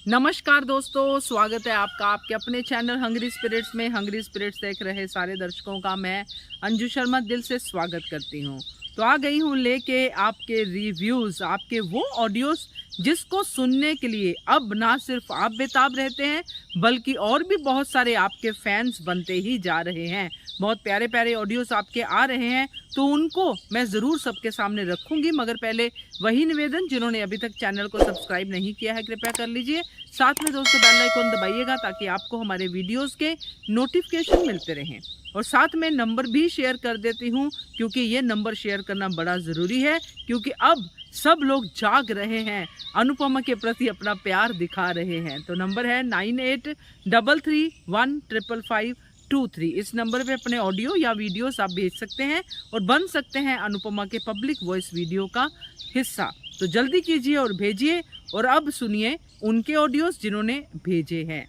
नमस्कार दोस्तों, स्वागत है आपका आपके अपने चैनल हंग्री स्पिरिट्स में। हंग्री स्पिरिट्स देख रहे सारे दर्शकों का मैं अंजू शर्मा दिल से स्वागत करती हूँ। तो आ गई हूँ लेके आपके रिव्यूज़, आपके वो ऑडियोस जिसको सुनने के लिए अब ना सिर्फ आप बेताब रहते हैं बल्कि और भी बहुत सारे आपके फैंस बनते ही जा रहे हैं। बहुत प्यारे प्यारे ऑडियोस आपके आ रहे हैं, तो उनको मैं ज़रूर सबके सामने रखूंगी। मगर पहले वही निवेदन, जिन्होंने अभी तक चैनल को सब्सक्राइब नहीं किया है कृपया कर लीजिए। साथ में दोस्तों बेल आइकन दबाइएगा ताकि आपको हमारे वीडियोस के नोटिफिकेशन मिलते रहें। और साथ में नंबर भी शेयर कर देती हूँ, क्योंकि ये नंबर शेयर करना बड़ा ज़रूरी है, क्योंकि अब सब लोग जाग रहे हैं, अनुपमा के प्रति अपना प्यार दिखा रहे हैं। तो नंबर है 9833155523। इस नंबर पे अपने ऑडियो या वीडियोस आप भेज सकते हैं और बन सकते हैं अनुपमा के पब्लिक वॉइस वीडियो का हिस्सा। तो जल्दी कीजिए और भेजिए। और अब सुनिए उनके ऑडियोस जिन्होंने भेजे हैं।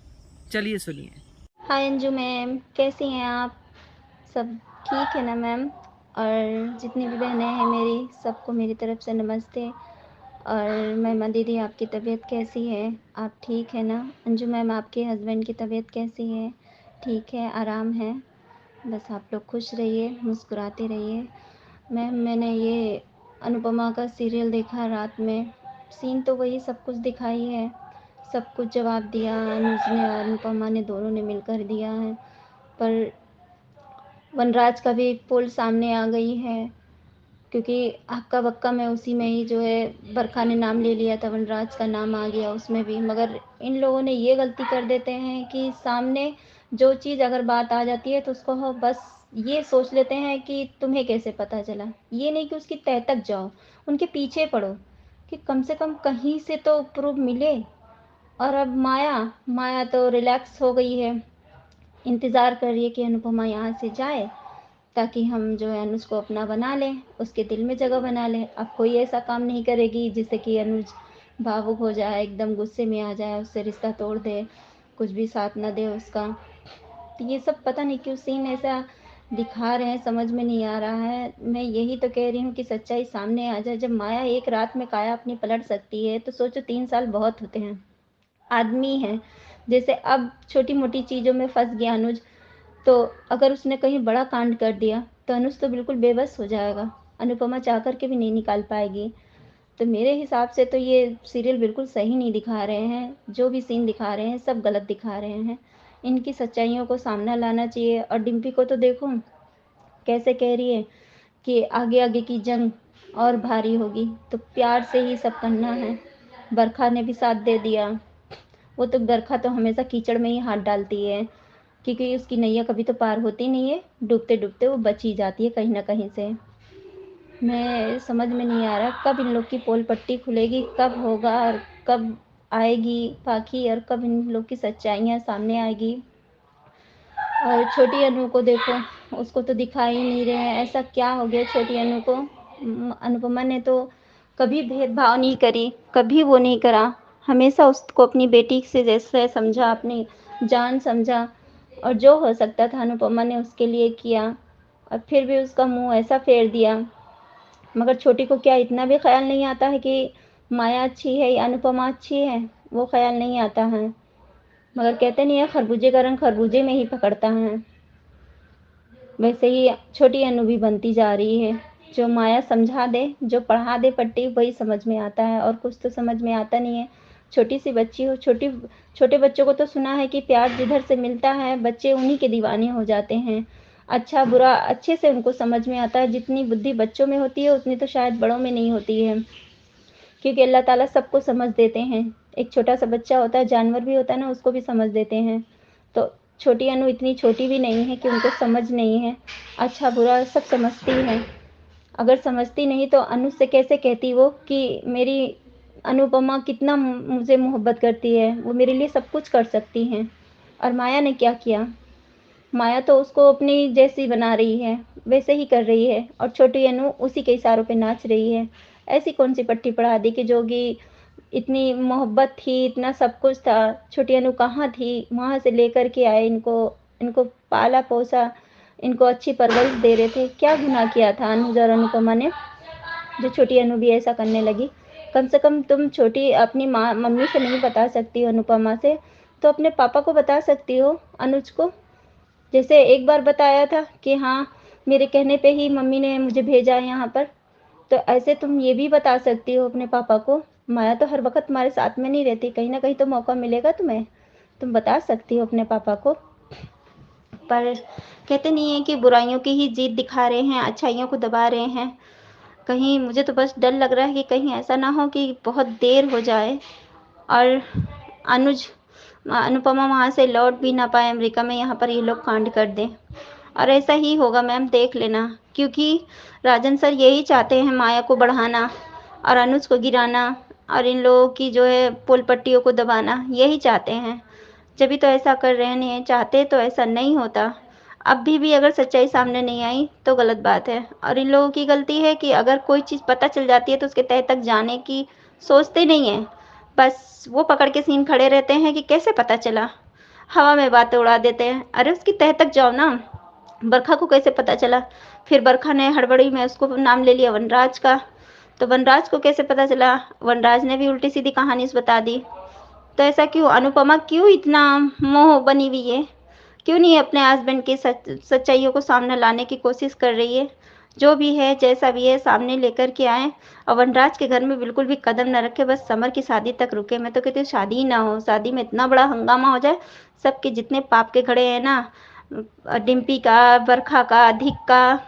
चलिए सुनिए। हाय अंजू मैम, कैसी हैं आप? सब ठीक है ना मैम? और जितनी भी बहनें हैं मेरी, सबको मेरी तरफ से नमस्ते। और महिमा दीदी, आपकी तबीयत कैसी है? आप ठीक है ना? अंजू मैम, आपके हस्बैंड की तबीयत कैसी है? ठीक है, आराम है? बस आप लोग खुश रहिए, मुस्कुराते रहिए। मैम, मैंने ये अनुपमा का सीरियल देखा रात में। सीन तो वही सब कुछ दिखाई है, सब कुछ जवाब दिया अनुज ने और अनुपमा ने, दोनों ने मिलकर दिया है। पर वनराज का भी पोल सामने आ गई है, क्योंकि हक्का बक्का में उसी में ही जो है बरखा ने नाम ले लिया था, वनराज का नाम आ गया उसमें भी। मगर इन लोगों ने ये गलती कर देते हैं कि सामने जो चीज़ अगर बात आ जाती है तो उसको बस ये सोच लेते हैं कि तुम्हें कैसे पता चला। ये नहीं कि उसकी तह तक जाओ, उनके पीछे पड़ो कि कम से कम कहीं से तो प्रूफ मिले। और अब माया माया तो रिलैक्स हो गई है, इंतज़ार कर रही है कि अनुपमा यहाँ से जाए ताकि हम जो है अनुज को अपना बना लें, उसके दिल में जगह बना लें। अब कोई ऐसा काम नहीं करेगी जिससे कि अनुज भावुक हो जाए, एकदम गुस्से में आ जाए, उससे रिश्ता तोड़ दे, कुछ भी साथ ना दे उसका। तो ये सब पता नहीं क्यों सीन ऐसा दिखा रहे हैं, समझ में नहीं आ रहा है। मैं यही तो कह रही हूँ कि सच्चाई सामने आ जाए। जब माया एक रात में काया अपनी पलट सकती है तो सोचो 3 साल बहुत होते हैं। आदमी है, जैसे अब छोटी मोटी चीज़ों में फंस गया अनुज, तो अगर उसने कहीं बड़ा कांड कर दिया तो अनुज तो बिल्कुल बेबस हो जाएगा, अनुपमा चाह कर के भी नहीं निकाल पाएगी। तो मेरे हिसाब से तो ये सीरियल बिल्कुल सही नहीं दिखा रहे हैं, जो भी सीन दिखा रहे हैं सब गलत दिखा रहे हैं। इनकी सच्चाइयों को सामना लाना चाहिए। और डिम्पी को तो देखो कैसे कह रही है कि आगे आगे की जंग और भारी होगी, तो प्यार से ही सब करना है। बरखा ने भी साथ दे दिया। वो तो बरखा तो हमेशा कीचड़ में ही हाथ डालती है, क्योंकि उसकी नैया कभी तो पार होती नहीं है, डूबते डूबते वो बच ही जाती है कहीं ना कहीं से। मैं समझ में नहीं आ रहा कब इन लोग की पोल पट्टी खुलेगी, कब होगा और कब आएगी पाखी, और कब इन लोग की सच्चाइयाँ सामने आएगी। और छोटी अनु को देखो, उसको तो दिखा ही नहीं रहे हैं, ऐसा क्या हो गया छोटी अनु को। अनुपमा ने तो कभी भेदभाव नहीं करी, कभी वो नहीं करा, हमेशा उसको अपनी बेटी से जैसे समझा, अपनी जान समझा। और जो हो सकता था अनुपमा ने उसके लिए किया, और फिर भी उसका मुंह ऐसा फेर दिया। मगर छोटी को क्या इतना भी ख्याल नहीं आता है कि माया अच्छी है या अनुपमा अच्छी है? वो ख्याल नहीं आता है। मगर कहते नहीं है, खरबूजे का रंग खरबूजे में ही पकड़ता है। वैसे ही छोटी अनु भी बनती जा रही है। जो माया समझा दे, जो पढ़ा दे पट्टी, वही समझ में आता है, और कुछ तो समझ में आता नहीं है। छोटी सी बच्ची हो, छोटे बच्चों को तो सुना है कि प्यार जिधर से मिलता है बच्चे उन्हीं के दीवाने हो जाते हैं। अच्छा बुरा अच्छे से उनको समझ में आता है। जितनी बुद्धि बच्चों में होती है उतनी तो शायद बड़ों में नहीं होती है, क्योंकि अल्लाह ताला सबको समझ देते हैं। एक छोटा सा बच्चा होता है, जानवर भी होता है ना, उसको भी समझ देते हैं। तो छोटी अनु इतनी छोटी भी नहीं है कि उनको समझ नहीं है। अच्छा बुरा सब समझती है। अगर समझती नहीं तो अनु से कैसे कहती वो कि मेरी अनुपमा कितना मुझे मोहब्बत करती है, वो मेरे लिए सब कुछ कर सकती हैं। और माया ने क्या किया? माया तो उसको अपनी जैसी बना रही है, वैसे ही कर रही है, और छोटी अनु उसी के इशारों पे नाच रही है। ऐसी कौन सी पट्टी पढ़ा दी कि जोगी इतनी मोहब्बत थी, इतना सब कुछ था, छोटी अनु कहाँ थी? वहाँ से लेकर के आए इनको, इनको पाला पोसा, इनको अच्छी परवरिश दे रहे थे। क्या गुनाह किया था अनुज और अनुपमा ने जो छोटी अनु भी ऐसा करने लगी? कम से कम तुम छोटी अपनी माँ मम्मी से नहीं बता सकती हो, अनुपमा से, तो अपने पापा को बता सकती हो, अनुज को। जैसे एक बार बताया था कि हाँ, मेरे कहने पे ही मम्मी ने मुझे भेजा है यहाँ पर, तो ऐसे तुम ये भी बता सकती हो अपने पापा को। माया तो हर वक़्त तुम्हारे साथ में नहीं रहती, कहीं न कहीं तो मौका मिलेगा तुम्हें, तुम बता सकती हो अपने पापा को। पर कहते नहीं है कि बुराइयों की ही जीत दिखा रहे हैं, अच्छाइयों को दबा रहे हैं। कहीं मुझे तो बस डर लग रहा है कि कहीं ऐसा ना हो कि बहुत देर हो जाए और अनुज अनुपमा वहाँ से लौट भी ना पाए अमेरिका में, यहाँ पर ये लोग कांड कर दें। और ऐसा ही होगा मैम, देख लेना, क्योंकि राजन सर यही चाहते हैं माया को बढ़ाना और अनुज को गिराना और इन लोगों की जो है पोल पट्टियों को दबाना, यही चाहते हैं। जब भी तो ऐसा कर रहे हैं, चाहते तो ऐसा नहीं होता। अब भी अगर सच्चाई सामने नहीं आई तो गलत बात है, और इन लोगों की गलती है कि अगर कोई चीज़ पता चल जाती है तो उसके तह तक जाने की सोचते नहीं हैं। बस वो पकड़ के सीन खड़े रहते हैं कि कैसे पता चला, हवा में बातें उड़ा देते हैं। अरे उसकी तह तक जाओ ना, बरखा को कैसे पता चला? फिर बरखा ने हड़बड़ी में उसको नाम ले लिया वनराज का, तो वनराज को कैसे पता चला? वनराज ने भी उल्टी सीधी कहानी बता दी। तो ऐसा क्यों? अनुपमा क्यों इतना मोह बनी हुई है? क्यों नहीं अपने हस्बैंड की सच्चाइयों को सामने लाने की कोशिश कर रही है? जो भी है, जैसा भी है, सामने लेकर के आए और वनराज के घर में बिल्कुल भी कदम न रखे, बस समर की शादी तक रुके। मैं तो कहती हूँ शादी ही ना हो, शादी में इतना बड़ा हंगामा हो जाए, सबके जितने पाप के खड़े हैं ना, डिम्पी का, बरखा का, अधिक का,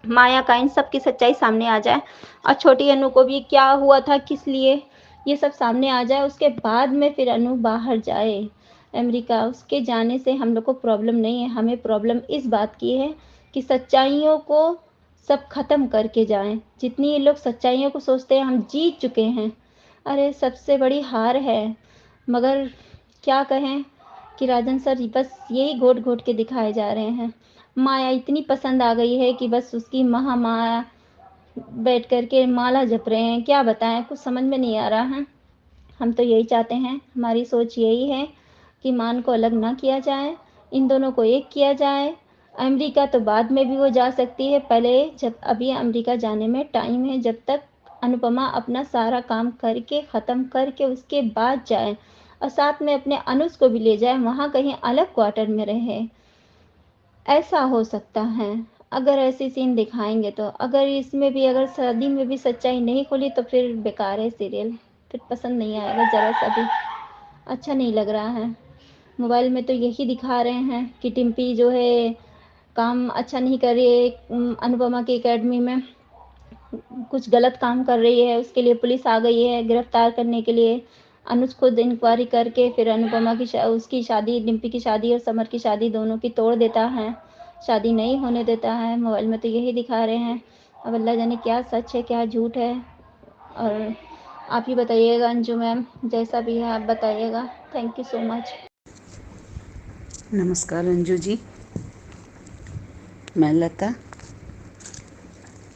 माया का, इन सब की सच्चाई सामने आ जाए और छोटी अनु को भी क्या हुआ था, किस लिए, ये सब सामने आ जाए। उसके बाद में फिर अनु बाहर जाए अमेरिका। उसके जाने से हम लोग को प्रॉब्लम नहीं है, हमें प्रॉब्लम इस बात की है कि सच्चाइयों को सब ख़त्म करके जाएं। जितनी ये लोग सच्चाइयों को सोचते हैं हम जीत चुके हैं। अरे सबसे बड़ी हार है। मगर क्या कहें कि राजन सर बस यही घोट घोट के दिखाए जा रहे हैं। माया इतनी पसंद आ गई है कि बस उसकी महामाया बैठ कर के माला जप रहे हैं। क्या बताएं, कुछ समझ में नहीं आ रहा है। हम तो यही चाहते हैं, हमारी सोच यही है कि मान को अलग ना किया जाए, इन दोनों को एक किया जाए। अमेरिका तो बाद में भी वो जा सकती है, पहले जब अभी अमेरिका जाने में टाइम है, जब तक अनुपमा अपना सारा काम करके ख़त्म करके उसके बाद जाए और साथ में अपने अनुज को भी ले जाए, वहाँ कहीं अलग क्वार्टर में रहे। ऐसा हो सकता है अगर ऐसी सीन दिखाएंगे तो। अगर इसमें भी, अगर शादी में भी सच्चाई नहीं खुली तो फिर बेकार है सीरियल, फिर पसंद नहीं आएगा ज़रा सा भी, अच्छा नहीं लग रहा है। मोबाइल में तो यही दिखा रहे हैं कि टिम्पी जो है काम अच्छा नहीं कर रही है, अनुपमा की एकेडमी में कुछ गलत काम कर रही है, उसके लिए पुलिस आ गई है गिरफ्तार करने के लिए। अनुज खुद इंक्वायरी करके फिर अनुपमा की उसकी शादी, डिम्पी की शादी और समर की शादी दोनों की तोड़ देता है, शादी नहीं होने देता है। मोबाइल में तो यही दिखा रहे हैं। अब अल्लाह जाने क्या सच है क्या झूठ है। और आप ही बताइएगा अंजू मैम, जैसा भी है आप बताइएगा। Thank you so much. नमस्कार अंजू जी, मैं लता।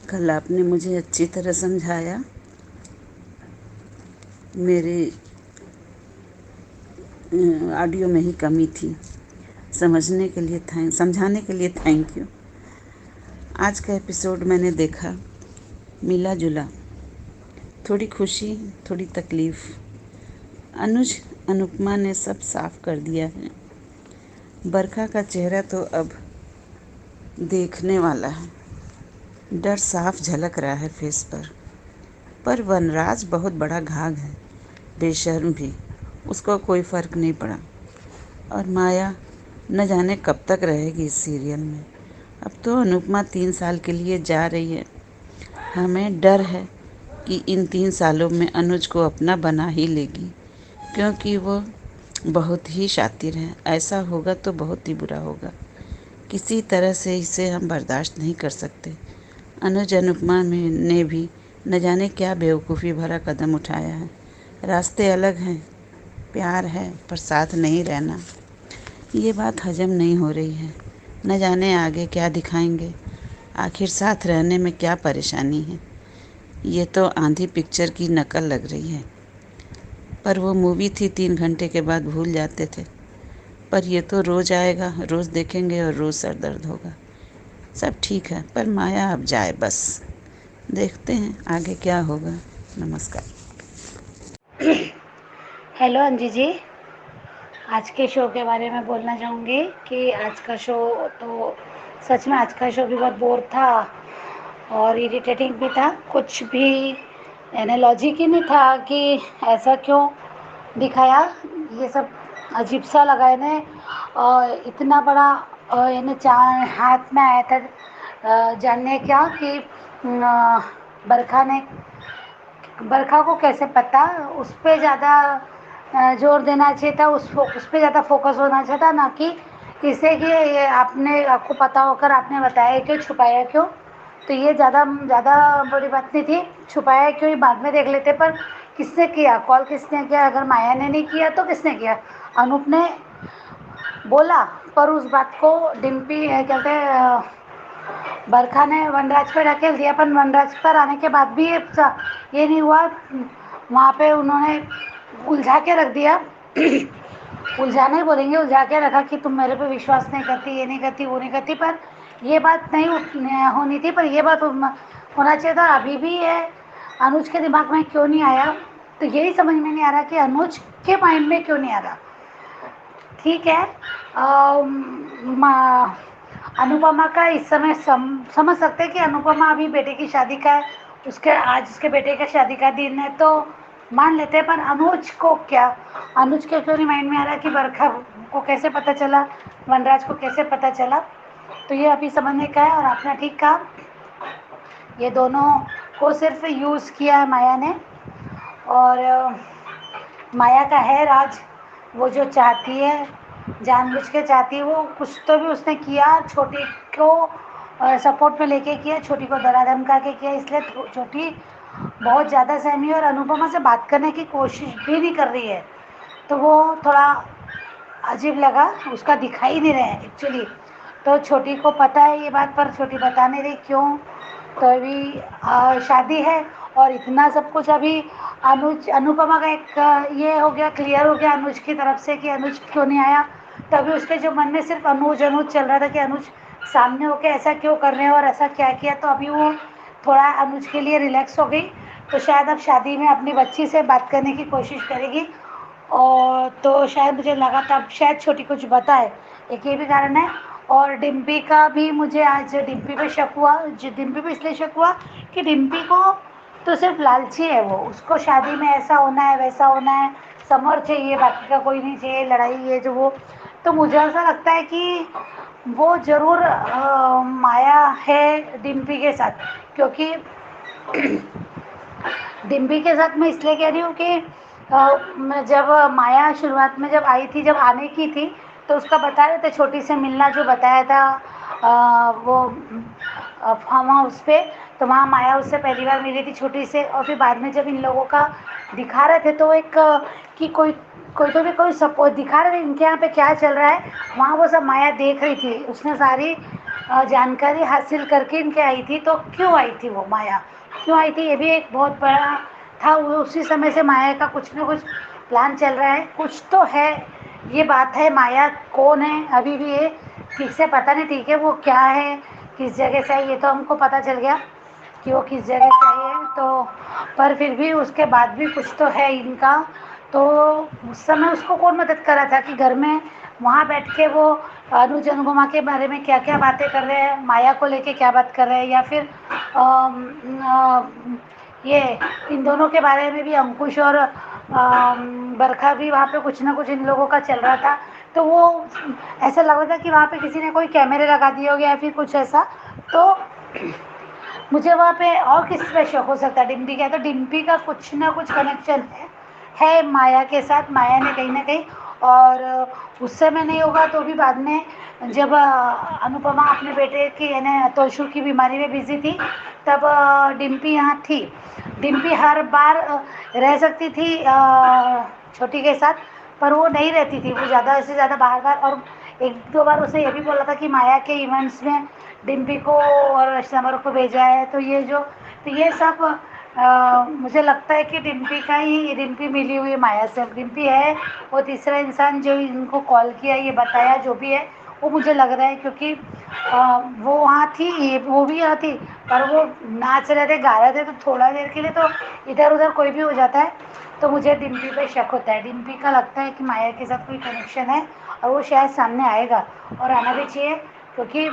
कल आपने मुझे अच्छी तरह समझाया। मेरे ऑडियो में ही कमी थी। समझने के लिए समझाने के लिए थैंक यू। आज का एपिसोड मैंने देखा, मिला जुला, थोड़ी खुशी थोड़ी तकलीफ़। अनुज अनुपमा ने सब साफ कर दिया है। बरखा का चेहरा तो अब देखने वाला है, डर साफ झलक रहा है फेस पर वनराज बहुत बड़ा घाघ है, बेशर्म भी, उसको कोई फ़र्क नहीं पड़ा। और माया न जाने कब तक रहेगी इस सीरियल में। अब तो अनुपमा 3 साल के लिए जा रही है। हमें डर है कि इन 3 सालों में अनुज को अपना बना ही लेगी, क्योंकि वो बहुत ही शातिर है। ऐसा होगा तो बहुत ही बुरा होगा। किसी तरह से इसे हम बर्दाश्त नहीं कर सकते। अनुज अनुपमा ने भी न जाने क्या बेवकूफ़ी भरा कदम उठाया है। रास्ते अलग हैं, प्यार है पर साथ नहीं रहना, ये बात हजम नहीं हो रही है। न जाने आगे क्या दिखाएंगे, आखिर साथ रहने में क्या परेशानी है। ये तो आंधी पिक्चर की नकल लग रही है। पर वो मूवी थी, 3 घंटे के बाद भूल जाते थे। पर ये तो रोज़ आएगा, रोज़ देखेंगे और रोज़ सर दर्द होगा। सब ठीक है, पर माया अब जाए बस। देखते हैं आगे क्या होगा। नमस्कार। हेलो अंजी जी, आज के शो के बारे में बोलना चाहूँगी कि आज का शो तो सच में आज का शो भी बहुत बोर था और इरिटेटिंग भी था। कुछ भी यानी लॉजिक ही नहीं था कि ऐसा क्यों दिखाया। ये सब अजीब सा लगा इन्हें। और इतना बड़ा यानी चार हाथ में आया था जानने क्या कि बरखा को कैसे पता, उस पर ज़्यादा जोर देना चाहिए था, उस पर ज़्यादा फोकस होना चाहिए था, ना कि इसे कि ये आपको पता होकर आपने बताया क्यों, छुपाया क्यों। तो ये ज़्यादा ज़्यादा बड़ी बात नहीं थी। छुपाया क्यों ये बाद में देख लेते, पर किसने किया कॉल, किसने किया? अगर माया ने नहीं किया तो किसने किया? अनूप ने बोला, पर उस बात को डिम्पी कहते बरखा ने वनराज पर ढकेल दिया। पर वनराज पर आने के बाद भी ये नहीं हुआ, वहाँ पे उन्होंने उलझा के रख दिया। उलझाना ही बोलेंगे, उलझा के रखा कि तुम मेरे पे विश्वास नहीं करती, ये नहीं करती, वो नहीं करती। पर ये बात नहीं होनी थी, पर ये बात होना चाहिए था। अभी भी ये अनुज के दिमाग में क्यों नहीं आया, तो यही समझ में नहीं आ रहा कि अनुज के माइंड में क्यों नहीं आ रहा। ठीक है, अनुपमा का इस समय समझ सकते हैं कि अनुपमा अभी बेटे की शादी का है, आज उसके बेटे का शादी का दिन है, तो मान लेते हैं। पर अनुज को क्या, अनुज के क्यों नहीं माइंड में आ रहा कि बरखा को कैसे पता चला, वनराज को कैसे पता चला? तो ये अभी समझने का है। और आपने ठीक कहा, ये दोनों को सिर्फ यूज़ किया है माया ने। और माया का है राज, वो जो चाहती है, जानबूझ के चाहती है, वो कुछ तो भी उसने किया, छोटी को सपोर्ट में लेके किया, छोटी को डरा धमका के किया। इसलिए छोटी बहुत ज़्यादा सहमी और अनुपमा से बात करने की कोशिश भी नहीं कर रही है। तो वो थोड़ा अजीब लगा, उसका दिखाई नहीं रहे हैं एक्चुअली। तो छोटी को पता है ये बात, पर छोटी बता नहीं रही क्यों। तो अभी शादी है और इतना सब कुछ अभी अनुपमा का एक ये हो गया, क्लियर हो गया अनुज की तरफ से कि अनुज क्यों नहीं आया। तभी उसके जो मन में सिर्फ अनुज अनुज चल रहा था कि अनुज सामने होके ऐसा क्यों कर रहे हैं और ऐसा क्या किया। तो अभी वो थोड़ा अनुज के लिए रिलैक्स हो गई, तो शायद अब शादी में अपनी बच्ची से बात करने की कोशिश करेगी। और तो शायद मुझे लगा था अब शायद छोटी कुछ बताए, एक ये भी कारण है। और डिम्पी का भी मुझे आज डिम्पी पे शक हुआ, डिम्पी पे इसलिए शक हुआ कि डिम्पी को तो सिर्फ लालची है, वो उसको शादी में ऐसा होना है, वैसा होना है, समर चाहिए, बाकी का कोई नहीं चाहिए, लड़ाई ये जो वो। तो मुझे ऐसा लगता है कि वो ज़रूर माया है डिम्पी के साथ, क्योंकि डिम्पी के साथ मैं इसलिए कह रही हूँ कि जब माया शुरुआत में जब आई थी, जब आने की थी, तो उसका बता रहे थे छोटी से मिलना जो बताया था वो फार्म हाउस पे। तो वहाँ माया उससे पहली बार मिली थी छोटी से। और फिर बाद में जब इन लोगों का दिखा रहे थे, तो एक कि कोई तो भी कोई सपोर्ट दिखा रहे थे इनके यहाँ पे क्या चल रहा है, वहाँ वो सब माया देख रही थी। उसने सारी जानकारी हासिल करके इनके आई थी। तो क्यों आई थी वो माया, क्यों आई थी, ये भी एक बहुत बड़ा था। वो उसी समय से माया का कुछ ना कुछ प्लान चल रहा है, कुछ तो है। ये बात है, माया कौन है अभी भी ये ठीक से पता नहीं। ठीक है, वो क्या है, किस जगह से है, ये तो हमको पता चल गया कि वो किस जगह से आई है। तो पर फिर भी उसके बाद भी कुछ तो है इनका। तो उस समय उसको कौन मदद कर रहा था कि घर में वहाँ बैठ के वो अनुज अनुपमा के बारे में क्या क्या बातें कर रहे हैं, माया को लेके क्या बात कर रहे हैं, या फिर ये इन दोनों के बारे में भी अंकुश और बरखा भी वहाँ पे कुछ ना कुछ इन लोगों का चल रहा था। तो वो ऐसा लग रहा था कि वहाँ पे किसी ने कोई कैमरे लगा दिए हो गया या फिर कुछ ऐसा। तो मुझे वहाँ पे और किस पे शक हो सकता है, डिम्पी का। तो डिम्पी का कुछ ना कुछ कनेक्शन है माया के साथ, माया ने कहीं ना कहीं। और उस समय नहीं होगा तो भी बाद में जब अनुपमा अपने बेटे की यानी तोशु की बीमारी में बिजी थी, तब डिम्पी यहाँ थी। डिम्पी हर बार रह सकती थी छोटी के साथ, पर वो नहीं रहती थी, वो ज़्यादा से ज़्यादा बाहर। और एक दो बार उसे ये भी बोला था कि माया के इवेंट्स में डिम्पी को और समर को भेजा है। तो ये सब मुझे लगता है कि डिम्पी मिली हुई माया से। डिम्पी है वो तीसरा इंसान जो इनको कॉल किया, ये बताया जो भी है, वो मुझे लग रहा है। क्योंकि वो वहाँ थी, वो भी यहाँ थी, पर वो नाच रहे थे, गा रहे थे, तो थोड़ा देर के लिए तो इधर उधर कोई भी हो जाता है। तो मुझे डिम्पी पे शक होता है, डिम्पी का लगता है कि माया के साथ कोई कनेक्शन है और वो शायद सामने आएगा, और आना भी चाहिए, क्योंकि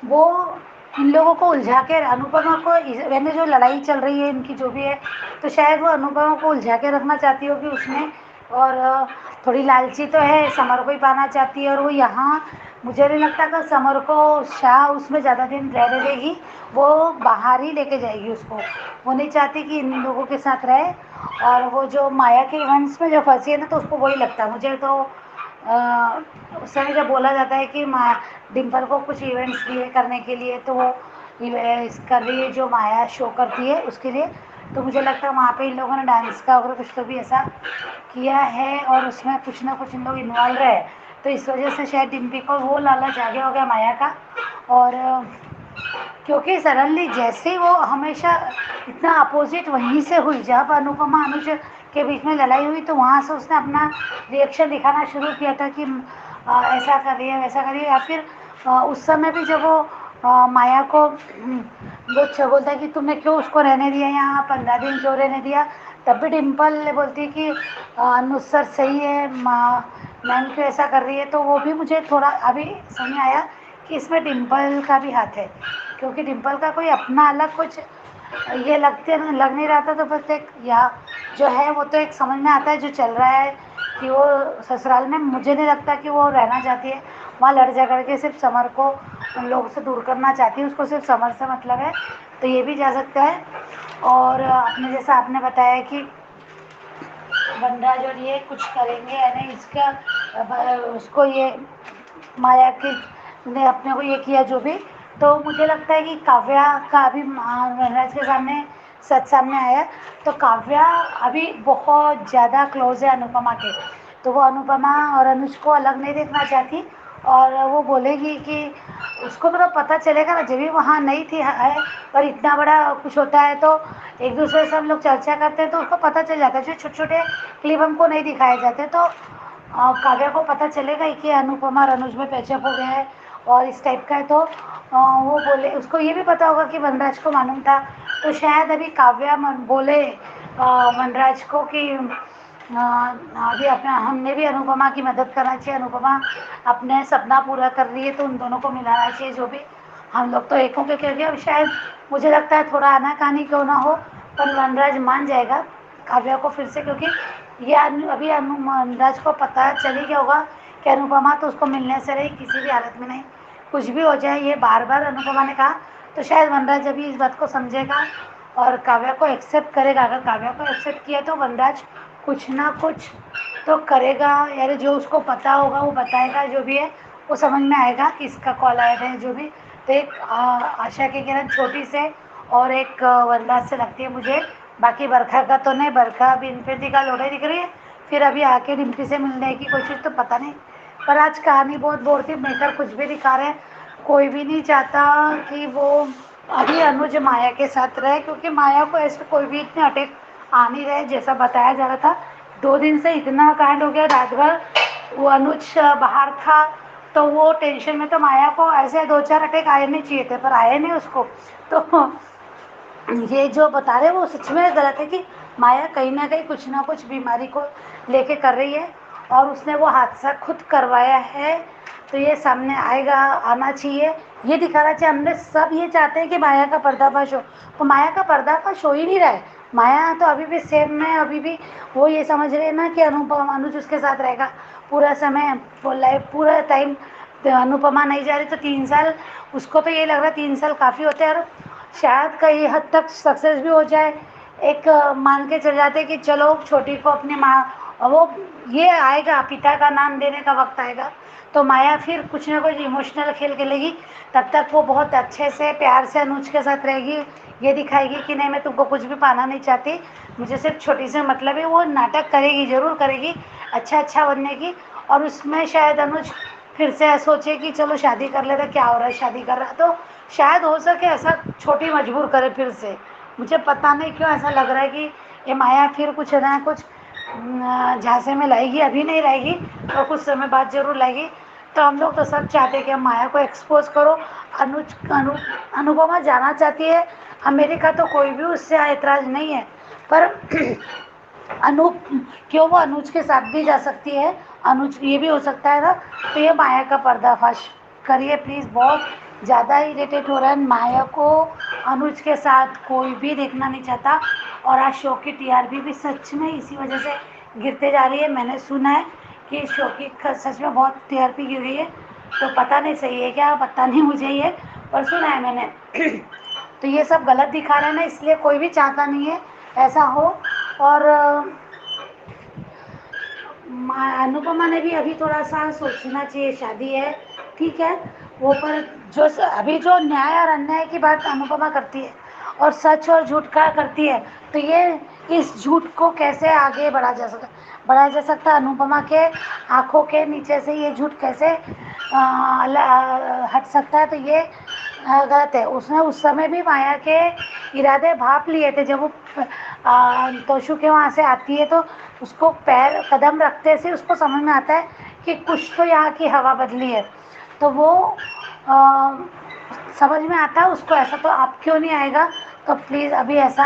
वो इन लोगों को उलझा के अनुपमा को, मैंने जो लड़ाई चल रही है इनकी जो भी है, तो शायद वो अनुपमा को उलझा के रखना चाहती होगी उसमें, और थोड़ी लालची तो है, समर को ही पाना चाहती है, और वो यहाँ मुझे नहीं लगता कि समर को शाह उसमें ज़्यादा दिन रहने देगी, वो बाहर ही लेके जाएगी उसको, वो नहीं चाहती कि इन लोगों के साथ रहे। और वो जो माया के इवेंट्स में जो फंसी है ना, तो उसको वही लगता है मुझे तो। उस समय जब बोला जाता है कि डिम्पल को कुछ इवेंट्स दिए करने के लिए, तो वो कर रही है जो माया शो करती है उसके लिए, तो मुझे लगता है वहाँ पे इन लोगों ने डांस का वगैरह कुछ तो भी ऐसा किया है, और उसमें कुछ ना कुछ इन लोग इन्वॉल्व रहे, तो इस वजह से शायद डिम्पी को वो लालच आ गया हो गया माया का। और क्योंकि सडनली जैसे ही वो हमेशा इतना अपोजिट वहीं से हुई, जब अनुपमा अनुज के बीच में लड़ाई हुई, तो वहाँ से उसने अपना रिएक्शन दिखाना शुरू किया था कि ऐसा कर रही है, वैसा कर रही है, या फिर उस समय भी जब वो माया को वो बोलता है कि तुमने क्यों उसको रहने दिया यहाँ, 15 दिन क्यों रहने दिया, तब भी डिम्पल बोलती है कि अनुज सर सही है, मैम क्यों ऐसा कर रही है। तो वो भी मुझे थोड़ा अभी समझ में आया कि इसमें डिम्पल का भी हाथ है, क्योंकि डिम्पल का कोई अपना अलग कुछ ये लग नहीं रहा था, तो बस एक या जो है वो तो एक समझ में आता है जो चल रहा है कि वो ससुराल में, मुझे नहीं लगता कि वो रहना चाहती है वहाँ, लड़ झगड़ के सिर्फ समर को उन लोगों से दूर करना चाहती है, उसको सिर्फ समर से मतलब है, तो ये भी जा सकता है। और आपने जैसा आपने बताया कि वनराज और ये कुछ करेंगे, यानी इसका उसको ये माया की ने अपने को ये किया जो भी, तो मुझे लगता है कि काव्या का अभी वनराज के सामने सच सामने आया, तो काव्या अभी बहुत ज़्यादा क्लोज है अनुपमा के, तो वो अनुपमा और अनुज को अलग नहीं देखना चाहती, और वो बोलेगी कि उसको तो पता चलेगा ना, जब भी वहाँ नहीं थी है, पर इतना बड़ा कुछ होता है तो एक दूसरे से हम लोग चर्चा करते हैं, तो उसको पता चल जाता है, जो छोटे छोटे क्लिप हमको नहीं दिखाए जाते, तो काव्या को पता चलेगा कि अनुपमा और अनुज में पैचअप हो गया है और इस टाइप का है, तो वो बोले, उसको ये भी पता होगा कि वनराज को मालूम था, तो शायद अभी काव्या बोले वनराज को कि अभी अपना हमने भी अनुपमा की मदद करना चाहिए, अनुपमा अपने सपना पूरा कर रही है, तो उन दोनों को मिलाना चाहिए, जो भी हम लोग तो एक होंगे, क्योंकि अब शायद मुझे लगता है थोड़ा आनाकानी क्यों ना हो, पर वनराज मान जाएगा काव्या को फिर से, क्योंकि ये अभी वनराज को पता चल ही गया होगा कि अनुपमा तो उसको मिलने से रही, किसी भी हालत में नहीं, कुछ भी हो जाए, ये बार बार अनुपमा ने कहा, तो शायद वनराज अभी इस बात को समझेगा और काव्या को एक्सेप्ट करेगा। अगर काव्या को एक्सेप्ट किया तो वनराज कुछ ना कुछ तो करेगा, यानी जो उसको पता होगा वो बताएगा, जो भी है वो समझ में आएगा कि इसका कॉल आया है जो भी, तो एक आशा की किरण छोटी से और एक वनराज से लगती है मुझे, बाकी बरखा का तो नहीं, बरखा अभी इन्फिनिटी का लोटे दिख रही है, फिर अभी आके डिम्पी से मिलने की कोशिश तो पता नहीं, पर आज कहानी बहुत बोर थी, मेकर कुछ भी दिखा रहे हैं, कोई भी नहीं चाहता कि वो अभी अनुज माया के साथ रहे, क्योंकि माया को ऐसे कोई भी इतने अटैक आ नहीं रहे जैसा बताया जा रहा था, 2 दिन से इतना कांड हो गया, रात भर वो अनुज बाहर था, तो वो टेंशन में, तो माया को ऐसे 2-4 अटैक आए नहीं चाहिए थे, पर आए नहीं उसको, तो ये जो बता रहे हैं वो सच में गलत है कि माया कहीं ना कुछ बीमारी को लेके कर रही है, और उसने वो हादसा खुद करवाया है, तो ये सामने आएगा, आना चाहिए, ये दिखाना चाहिए, हमने सब ये चाहते हैं कि माया का पर्दाफाश हो, तो माया का पर्दाफाश हो ही नहीं रहा है, माया तो अभी भी सेम में, अभी भी वो ये समझ रहे हैं ना कि अनुज उसके साथ रहेगा पूरा समय, लाइफ पूरा टाइम, अनुपमा नहीं जा रही, तो 3 साल उसको तो ये लग रहा है 3 साल काफ़ी होते हैं, और शायद कई हद तक सक्सेस भी हो जाए, एक मान के चल जाते कि चलो छोटी को अपनी माँ, वो ये आएगा पिता का नाम देने का वक्त आएगा, तो माया फिर कुछ ना कुछ इमोशनल खेल खेलेगी, तब तक वो बहुत अच्छे से प्यार से अनुज के साथ रहेगी, ये दिखाएगी कि नहीं मैं तुमको कुछ भी पाना नहीं चाहती, मुझे सिर्फ छोटी से मतलब है, वो नाटक करेगी, ज़रूर करेगी अच्छा बनने की, और उसमें शायद अनुज फिर से सोचे कि चलो शादी कर लेते, क्या हो रहा है शादी कर रहा, तो शायद हो सके ऐसा छोटी मजबूर करे फिर से, मुझे पता नहीं क्यों ऐसा लग रहा है कि ये माया फिर कुछ झांसे में लाएगी, अभी नहीं लाएगी तो कुछ समय बाद जरूर लाएगी, तो हम लोग तो सब चाहते हैं कि माया को एक्सपोज करो। अनुपमा जाना चाहती है अमेरिका, तो कोई भी उससे ऐतराज़ नहीं है, पर अनूप क्यों वो अनुज के साथ भी जा सकती है, अनुज ये भी हो सकता है ना। तो ये माया का पर्दाफाश करिए प्लीज़। बहुत ज़्यादा इरिटेट हो रहा है माया को, अनुज के साथ कोई भी देखना नहीं चाहता। और आज शो की टीआरपी भी सच में इसी वजह से गिरते जा रही है। मैंने सुना है कि शो की सच में बहुत टीआरपी गिर रही है, तो पता नहीं सही है क्या, पता नहीं मुझे ये, पर सुना है मैंने। तो ये सब गलत दिखा रहे हैं ना, इसलिए कोई भी चाहता नहीं है ऐसा हो। और अनुपमा ने भी अभी थोड़ा सा सोचना चाहिए, शादी है ठीक है वो, पर जो अभी जो न्याय और अन्याय की बात अनुपमा करती है और सच और झूठ का करती है, तो ये इस झूठ को कैसे आगे बढ़ाया जा सकता है। अनुपमा के आंखों के नीचे से ये झूठ कैसे हट सकता है, तो ये गलत है। उसने उस समय भी माया के इरादे भाप लिए थे। जब वो तोशु के वहाँ से आती है तो उसको पैर कदम रखते से उसको समझ में आता है कि कुछ तो यहाँ की हवा बदली है, तो वो समझ में आता है उसको। ऐसा तो आप क्यों नहीं आएगा, तो प्लीज़ अभी ऐसा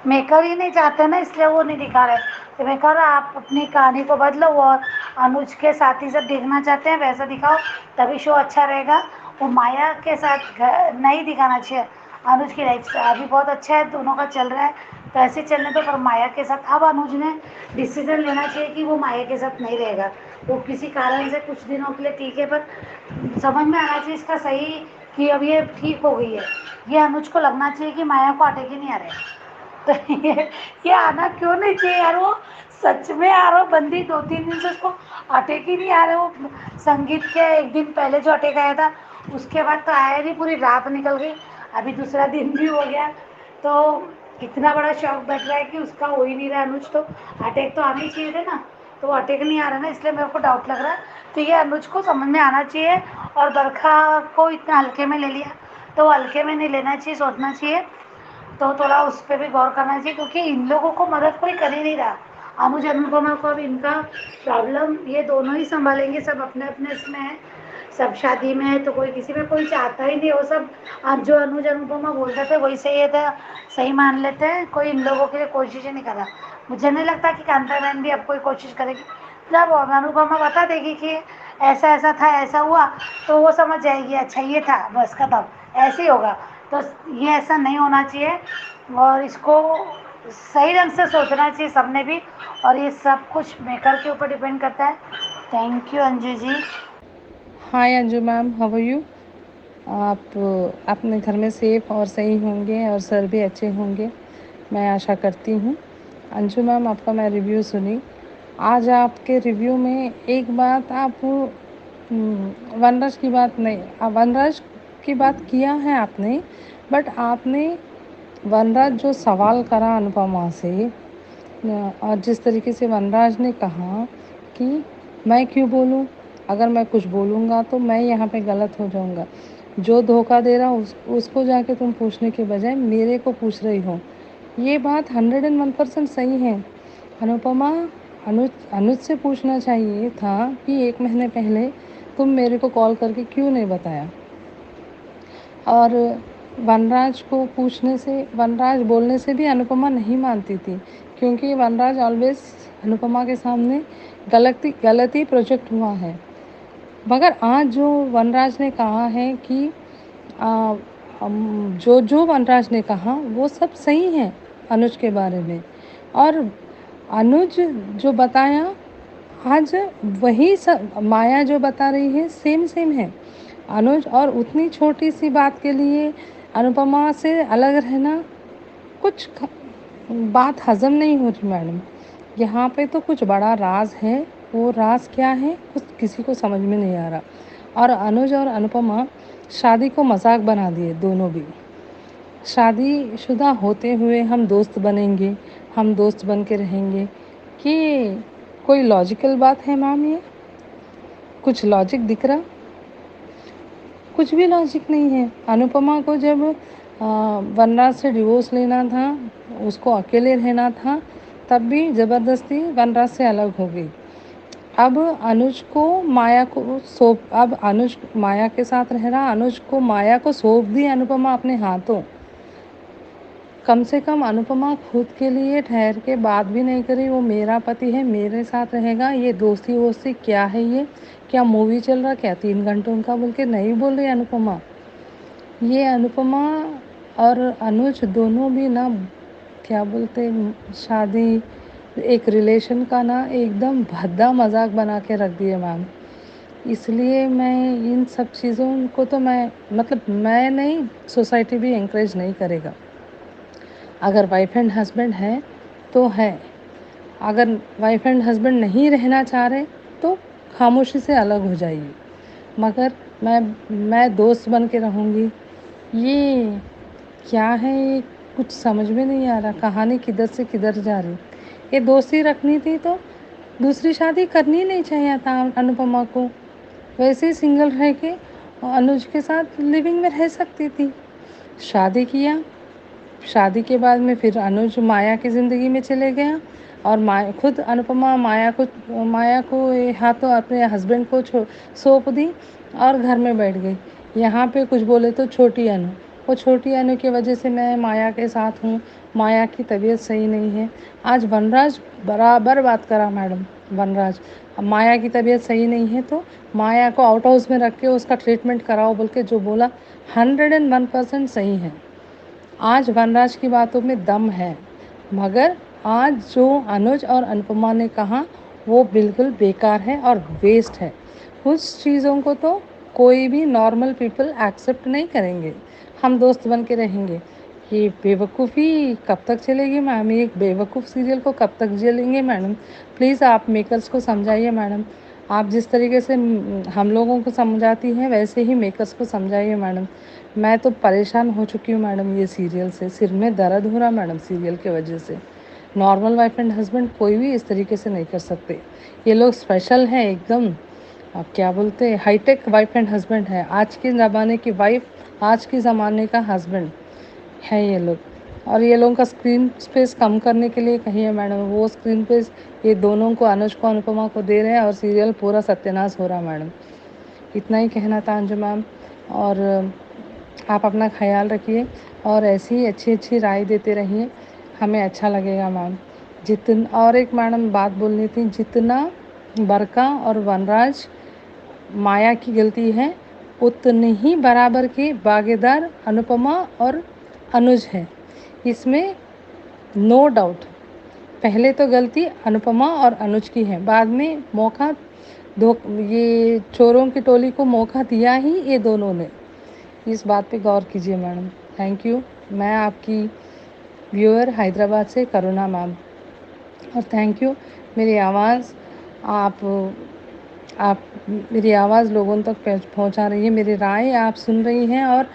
मेकर ही नहीं चाहते ना, इसलिए वो नहीं दिखा रहे। तो मैं कह रहा आप अपनी कहानी को बदलो, और अनुज के साथ ही सब देखना चाहते हैं वैसा दिखाओ, तभी शो अच्छा रहेगा। वो माया के साथ नहीं दिखाना चाहिए। अनुज की लाइफ अभी बहुत अच्छा है, दोनों का चल रहा है, तो ऐसे चलने दो। पर माया के साथ अब अनुज ने डिसीजन लेना चाहिए कि वो माया के साथ नहीं रहेगा। वो किसी कारण से कुछ दिनों के लिए ठीक है, पर समझ में आना चाहिए इसका सही कि अब ये ठीक हो गई है। ये अनुज को लगना चाहिए कि माया को अटैक ही नहीं आ रहे, तो ये आना क्यों नहीं चाहिए यार। वो सच में आ रहा बंदी 2-3 दिन से उसको अटैक ही नहीं आ रहे। वो संगीत के एक दिन पहले जो अटैक आया था उसके बाद तो आया नहीं, पूरी रात निकल गई, अभी दूसरा दिन भी हो गया, तो इतना बड़ा शौक बैठ रहा है कि उसका हो ही नहीं रहा। अनुज तो अटैक तो आने चाहिए थे ना, तो वो अटैक नहीं आ रहा ना, इसलिए मेरे को डाउट लग रहा है। तो ये अनुज को समझ में आना चाहिए, और बरखा को इतना हल्के में ले लिया तो हल्के में नहीं लेना चाहिए, सोचना चाहिए। तो थोड़ा उस पर भी गौर करना चाहिए, क्योंकि इन लोगों को मदद कोई कर ही नहीं रहा। अनुज अनुपमा को अब इनका प्रॉब्लम ये दोनों ही संभालेंगे, सब अपने अपने इसमें है, सब शादी में है, तो कोई किसी में कोई चाहता ही नहीं। वो सब अब जो अनुज अनुपमा बोलते थे वही सही है, सही मान लेते हैं, कोई इन लोगों के लिए कोशिश ही नहीं कर रहा। मुझे नहीं लगता कि कांता बहन भी अब कोई कोशिश करेगी। जब अनुपमा बता देगी कि ऐसा ऐसा था, ऐसा हुआ, तो वो समझ जाएगी अच्छा ये था, बस खत्म, ऐसे ही होगा। तो ये ऐसा नहीं होना चाहिए, और इसको सही ढंग से सोचना चाहिए सबने भी, और ये सब कुछ मेकर के ऊपर डिपेंड करता है। Thank you Anju ji. Hi Anju ma'am, how are you? आप अपने घर में सेफ और सही होंगे और सर भी अच्छे होंगे, मैं आशा करती हूँ। अंजू मैम, आपका मैं रिव्यू सुनी। आज आपके रिव्यू में एक बात आप वनराज की बात नहीं, वनराज की बात किया है आपने, बट आपने वनराज जो सवाल करा अनुपमा से, और जिस तरीके से वनराज ने कहा कि मैं क्यों बोलूं, अगर मैं कुछ बोलूँगा तो मैं यहाँ पे गलत हो जाऊँगा, जो धोखा दे रहा उसको जाके तुम पूछने के बजाय मेरे को पूछ रही हो, ये बात 101% सही है। अनुपमा, अनुज से पूछना चाहिए था कि 1 महीने पहले तुम मेरे को कॉल करके क्यों नहीं बताया। और वनराज को पूछने से, वनराज बोलने से भी अनुपमा नहीं मानती थी, क्योंकि वनराज ऑलवेज अनुपमा के सामने गलती प्रोजेक्ट हुआ है। मगर आज जो वनराज ने कहा है कि जो वनराज ने कहा वो सब सही है अनुज के बारे में, और अनुज जो बताया आज वही सब माया जो बता रही है सेम है अनुज। और उतनी छोटी सी बात के लिए अनुपमा से अलग रहना, कुछ बात हजम नहीं हो रही मैडम। यहाँ पे तो कुछ बड़ा राज है, वो राज क्या है कुछ किसी को समझ में नहीं आ रहा। और अनुज और अनुपमा शादी को मजाक बना दिए दोनों भी। शादीशुदा होते हुए हम दोस्त बनेंगे, हम दोस्त बन के रहेंगे, कि कोई लॉजिकल बात है मैम? ये कुछ लॉजिक दिख रहा? कुछ भी लॉजिक नहीं है। अनुपमा को जब वनराज से डिवोर्स लेना था, उसको अकेले रहना था, तब भी ज़बरदस्ती वनराज से अलग हो गई। अब अनुज को माया को सौंप, अब अनुज माया के साथ रह रहा, अनुज को माया को सौंप दी अनुपमा अपने हाथों। कम से कम अनुपमा खुद के लिए ठहर के बात भी नहीं करी, वो मेरा पति है, मेरे साथ रहेगा, ये दोस्ती वोस्ती क्या है, ये क्या मूवी चल रहा, क्या 3 घंटों का बोल के नहीं बोल रही अनुपमा। ये अनुपमा और अनुज दोनों भी ना क्या बोलते शादी एक रिलेशन का ना एकदम भद्दा मजाक बना के रख दिए मैम। इसलिए मैं इन सब चीज़ों को तो मैं नहीं, सोसाइटी भी encourage नहीं करेगा। अगर वाइफ एंड हस्बैंड है तो है, अगर वाइफ एंड हस्बैंड नहीं रहना चाह रहे तो खामोशी से अलग हो जाइए, मगर मैं दोस्त बन के रहूँगी। ये क्या है, ये कुछ समझ में नहीं आ रहा, कहानी किधर से किधर जा रही। ये दोस्ती रखनी थी तो दूसरी शादी करनी नहीं चाहिए था अनुपमा को, वैसे ही सिंगल रह के अनुज के साथ लिविंग में रह सकती थी। शादी किया, शादी के बाद में फिर अनुज माया की ज़िंदगी में चले गया और खुद अनुपमा माया को हाथों अपने हस्बैंड को सौंप दी और घर में बैठ गई। यहाँ पे कुछ बोले तो छोटी अनु, वो छोटी अनु की वजह से मैं माया के साथ हूँ, माया की तबीयत सही नहीं है। आज वनराज बराबर बात करा मैडम, वनराज माया की तबीयत सही नहीं है तो माया को आउट हाउस में रख के उसका ट्रीटमेंट कराओ बोल के जो बोला 101% सही है। आज वनराज की बातों में दम है, मगर आज जो अनुज और अनुपमा ने कहा वो बिल्कुल बेकार है और वेस्ट है। उस चीज़ों को तो कोई भी नॉर्मल पीपल एक्सेप्ट नहीं करेंगे। हम दोस्त बन के रहेंगे। ये बेवकूफ़ी कब तक चलेगी मैम, ये बेवकूफ़ सीरियल को कब तक झेलेंगे मैडम। प्लीज़ आप मेकर्स को समझाइए मैडम, आप जिस तरीके से हम लोगों को समझाती हैं वैसे ही मेकर्स को समझाइए मैडम। मैं तो परेशान हो चुकी हूँ मैडम ये सीरियल से, सिर में दर्द हो रहा मैडम सीरियल के वजह से। नॉर्मल वाइफ एंड हस्बैंड कोई भी इस तरीके से नहीं कर सकते, ये लोग स्पेशल हैं एकदम। अब क्या बोलते हैं, हाईटेक वाइफ एंड हस्बैंड है, आज के ज़माने की वाइफ, आज के ज़माने का हस्बैंड है ये लोग। और ये लोगों का स्क्रीन स्पेस कम करने के लिए कही है मैडम, वो स्क्रीन स्पेस ये दोनों को, अनुज को अनुपमा को दे रहे हैं और सीरियल पूरा सत्यानाश हो रहा मैडम। इतना ही कहना था अंजू मैम, और आप अपना ख्याल रखिए और ऐसी ही अच्छी अच्छी राय देते रहिए, हमें अच्छा लगेगा मैम। और एक मैडम बात बोलनी थी, जितना बरका और वनराज माया की गलती है उतनी ही बराबर की भागीदार अनुपमा और अनुज है, इसमें नो डाउट। पहले तो गलती अनुपमा और अनुज की है, बाद में मौका ये चोरों की टोली को मौका दिया ही ये दोनों ने। इस बात पे गौर कीजिए मैडम। Thank you. मैं आपकी व्यूअर हैदराबाद से करुणा मैम, और थैंक यू मेरी आवाज़ आप मेरी आवाज़ लोगों तक पहुंचा रही है, मेरी राय आप सुन रही हैं, और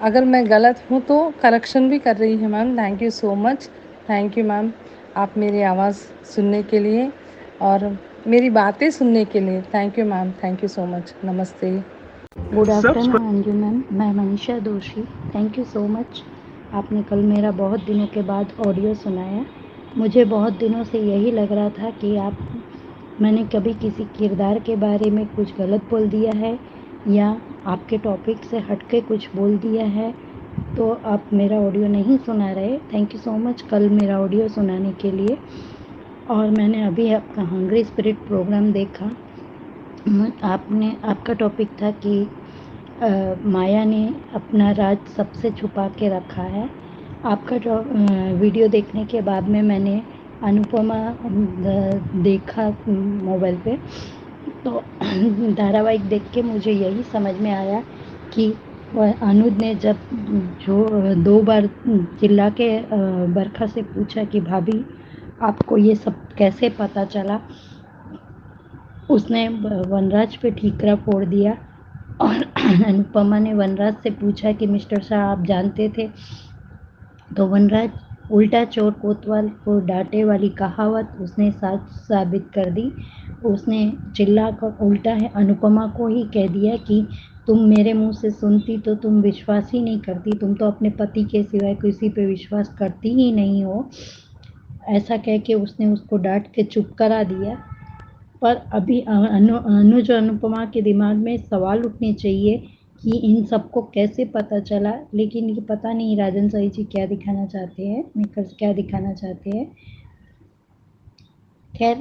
अगर मैं गलत हूँ तो करेक्शन भी कर रही है ma'am. Thank you so much, thank you ma'am, आप मेरी आवाज़ सुनने के लिए और मेरी बातें सुनने के लिए। Thank you ma'am, thank you so much, नमस्ते। गुड आफ्टरनून अंजू मैम, मैं मनीषा दोषी। थैंक यू सो मच, आपने कल मेरा बहुत दिनों के बाद ऑडियो सुनाया। मुझे बहुत दिनों से यही लग रहा था कि मैंने कभी किसी किरदार के बारे में कुछ गलत बोल दिया है या आपके टॉपिक से हटके कुछ बोल दिया है, तो आप मेरा ऑडियो नहीं सुना रहे। थैंक यू सो मच कल मेरा ऑडियो सुनाने के लिए। और मैंने अभी आपका हंग्री स्पिरिट प्रोग्राम देखा। आपका टॉपिक था कि माया ने अपना राज सबसे छुपा के रखा है। आपका वीडियो देखने के बाद में मैंने अनुपमा देखा मोबाइल पे, तो धारावाहिक देख के मुझे यही समझ में आया कि अनुज ने जब जो 2 बार चिल्ला के बरखा से पूछा कि भाभी आपको ये सब कैसे पता चला, उसने वनराज पे ठीकरा फोड़ दिया। और अनुपमा ने वनराज से पूछा कि मिस्टर शाह आप जानते थे, तो वनराज उल्टा चोर कोतवाल को डांटे वाली कहावत उसने साबित कर दी। उसने चिल्ला कर उल्टा है अनुपमा को ही कह दिया कि तुम मेरे मुंह से सुनती तो तुम विश्वास ही नहीं करती, तुम तो अपने पति के सिवाय किसी पे विश्वास करती ही नहीं हो। ऐसा कह के उसने उसको डांट के चुप करा दिया। पर अभी अनुज और अनुपमा के दिमाग में सवाल उठने चाहिए कि इन सबको कैसे पता चला, लेकिन ये पता नहीं राजन सही जी क्या दिखाना चाहते हैं, मेकर्स क्या दिखाना चाहते हैं। खैर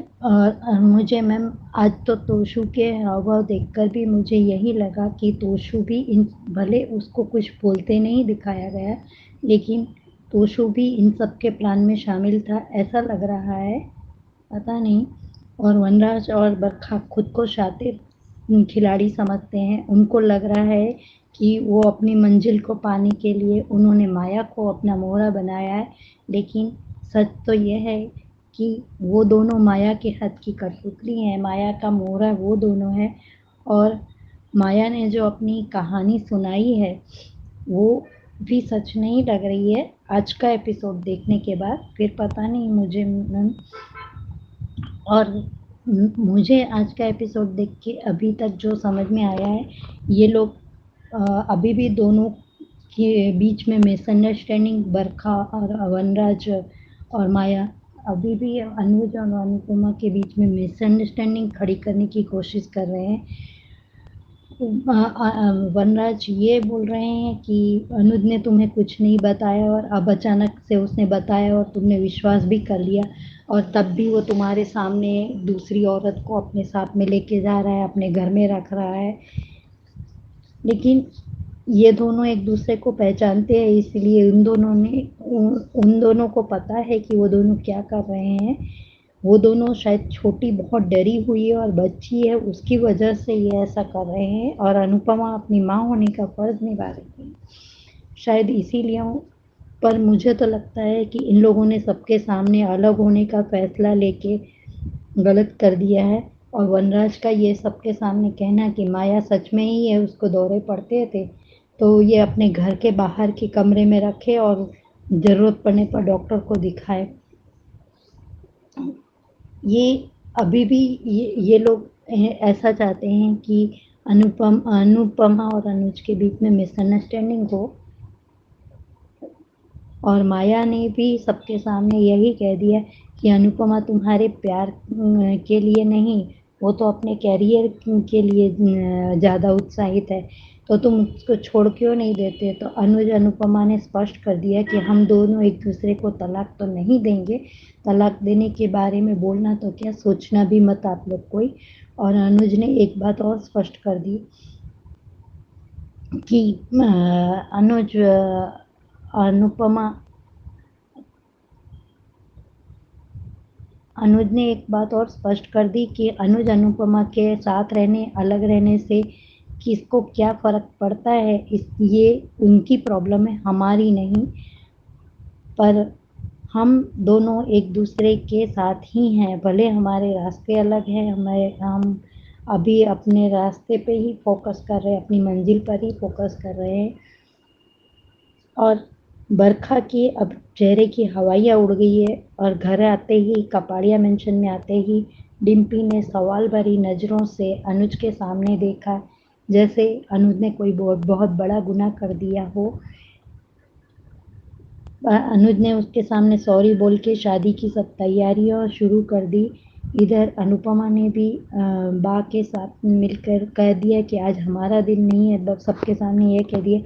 मुझे मैम आज तो तोशु के हाव भाव देखकर भी मुझे यही लगा कि तोशु भी इन, भले उसको कुछ बोलते नहीं दिखाया गया, लेकिन तोशु भी इन सब के प्लान में शामिल था, ऐसा लग रहा है, पता नहीं। और वनराज और बरखा खुद को शातिर खिलाड़ी समझते हैं। उनको लग रहा है कि वो अपनी मंजिल को पाने के लिए उन्होंने माया को अपना मोहरा बनाया है, लेकिन सच तो यह है कि वो दोनों माया के हाथ की कठपुतली हैं, माया का मोहरा वो दोनों हैं। और माया ने जो अपनी कहानी सुनाई है वो भी सच नहीं लग रही है आज का एपिसोड देखने के बाद। फिर पता नहीं मुझे और मुझे आज का एपिसोड देख के अभी तक जो समझ में आया है, ये लोग अभी भी दोनों के बीच में मिसअंडरस्टैंडिंग, बरखा और वनराज और माया, अभी भी अनुज और अनुपमा के बीच में मिसअंडरस्टैंडिंग खड़ी करने की कोशिश कर रहे हैं। वनराज ये बोल रहे हैं कि अनुज ने तुम्हें कुछ नहीं बताया और अब अचानक से उसने बताया और तुमने विश्वास भी कर लिया, और तब भी वो तुम्हारे सामने दूसरी औरत को अपने साथ में लेके जा रहा है, अपने घर में रख रहा है। लेकिन ये दोनों एक दूसरे को पहचानते हैं, इसलिए उन दोनों को पता है कि वो दोनों क्या कर रहे हैं। वो दोनों शायद छोटी बहुत डरी हुई है और बच्ची है, उसकी वजह से ये ऐसा कर रहे हैं, और अनुपमा अपनी माँ होने का फर्ज निभा रही है, शायद इसीलिए। पर मुझे तो लगता है कि इन लोगों ने सबके सामने अलग होने का फैसला लेके गलत कर दिया है। और वनराज का ये सबके सामने कहना कि माया सच में ही है, उसको दौरे पड़ते थे तो ये अपने घर के बाहर के कमरे में रखे और ज़रूरत पड़ने पर डॉक्टर को दिखाए, ये अभी भी ये लोग ऐसा चाहते हैं कि अनुपमा और अनुज के बीच में मिसअंडरस्टैंडिंग हो। और माया ने भी सबके सामने यही कह दिया कि अनुपमा तुम्हारे प्यार के लिए नहीं, वो तो अपने कैरियर के लिए ज़्यादा उत्साहित है, तो तुम उसको छोड़ क्यों नहीं देते। तो अनुज अनुपमा ने स्पष्ट कर दिया कि हम दोनों एक दूसरे को तलाक तो नहीं देंगे, तलाक देने के बारे में बोलना तो क्या, सोचना भी मत आप लोग कोई। और अनुज ने एक बात और स्पष्ट कर दी कि अनुज अनुज ने एक बात और स्पष्ट कर दी कि अनुज अनुपमा के साथ रहने, अलग रहने से किसको क्या फ़र्क पड़ता है, ये उनकी प्रॉब्लम है, हमारी नहीं। पर हम दोनों एक दूसरे के साथ ही हैं, भले हमारे रास्ते अलग हैं, हम अभी अपने रास्ते पे ही फोकस कर रहे हैं, अपनी मंजिल पर ही फोकस कर रहे हैं। और बरखा की अब चेहरे की हवाइयाँ उड़ गई है, और घर आते ही, कपाड़िया मेंशन में आते ही डिम्पी ने सवाल भरी नज़रों से अनुज के सामने देखा, जैसे अनुज ने कोई बहुत बड़ा गुनाह कर दिया हो। अनुज ने उसके सामने सॉरी बोल के शादी की सब तैयारियां शुरू कर दी। इधर अनुपमा ने भी बा के साथ मिलकर कह दिया कि आज हमारा दिन नहीं है, बस सबके सामने ये कह दिया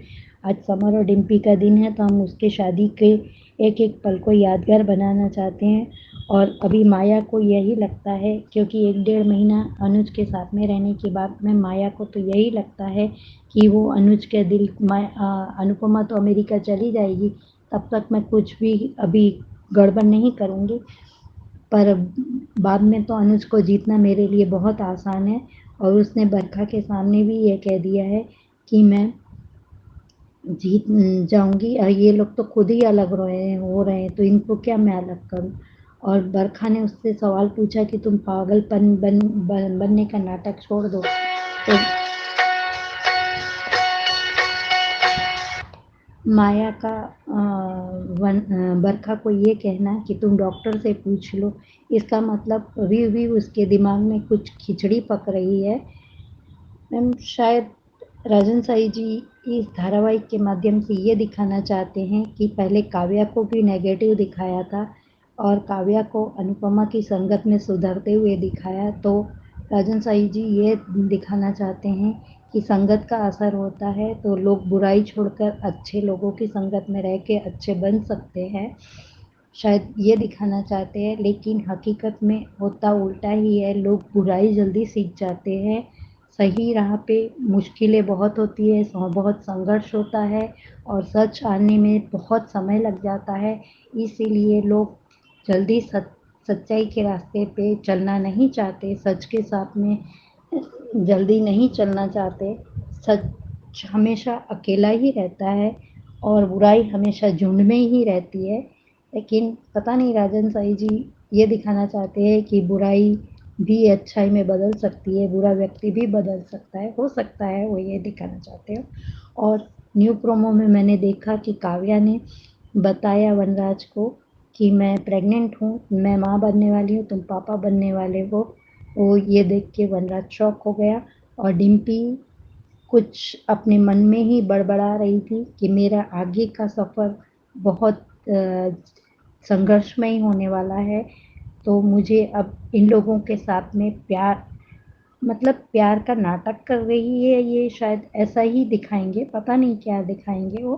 आज समर और डिम्पी का दिन है, तो हम उसके शादी के एक एक पल को यादगार बनाना चाहते हैं। और अभी माया को यही लगता है, क्योंकि 1-1.5 महीना अनुज के साथ में रहने के बाद में माया को तो यही लगता है कि वो अनुज के दिल, अनुपमा तो अमेरिका चली जाएगी, तब तक मैं कुछ भी अभी गड़बड़ नहीं करूँगी, पर बाद में तो अनुज को जीतना मेरे लिए बहुत आसान है। और उसने बरखा के सामने भी ये कह दिया है कि मैं जीत जाऊंगी, ये लोग तो खुद ही अलग हो रहे हैं, तो इनको क्या मैं अलग करूं। और बरखा ने उससे सवाल पूछा कि तुम पागलपन बनने का नाटक छोड़ दो। तो माया का बरखा को ये कहना कि तुम डॉक्टर से पूछ लो, इसका मतलब अभी भी उसके दिमाग में कुछ खिचड़ी पक रही है। मैम शायद राजन साई जी इस धारावाहिक के माध्यम से ये दिखाना चाहते हैं कि पहले काव्या को भी नेगेटिव दिखाया था और काव्या को अनुपमा की संगत में सुधरते हुए दिखाया, तो राजन साई जी ये दिखाना चाहते हैं कि संगत का असर होता है, तो लोग बुराई छोड़कर अच्छे लोगों की संगत में रह के अच्छे बन सकते हैं, शायद ये दिखाना चाहते हैं। लेकिन हकीकत में होता उल्टा ही है, लोग बुराई जल्दी सीख जाते हैं। सही राह पे मुश्किलें बहुत होती है, बहुत संघर्ष होता है और सच आने में बहुत समय लग जाता है। इसीलिए लोग जल्दी सच्चाई के रास्ते पे चलना नहीं चाहते, सच के साथ में जल्दी नहीं चलना चाहते। सच हमेशा अकेला ही रहता है और बुराई हमेशा झुंड में ही रहती है। लेकिन पता नहीं राजन साई जी ये दिखाना चाहते हैं कि बुराई भी अच्छाई में बदल सकती है, बुरा व्यक्ति भी बदल सकता है, हो सकता है वो ये दिखाना चाहते हो। और न्यू प्रोमो में मैंने देखा कि काव्या ने बताया वनराज को कि मैं प्रेग्नेंट हूँ, मैं माँ बनने वाली हूँ, तुम पापा बनने वाले हो। वो ये देख के वनराज शॉक हो गया और डिम्पी कुछ अपने मन में ही बड़बड़ा रही थी कि मेरा आगे का सफ़र बहुत संघर्षमय होने वाला है, तो मुझे अब इन लोगों के साथ में प्यार, मतलब प्यार का नाटक कर रही है ये, शायद ऐसा ही दिखाएंगे, पता नहीं क्या दिखाएंगे वो।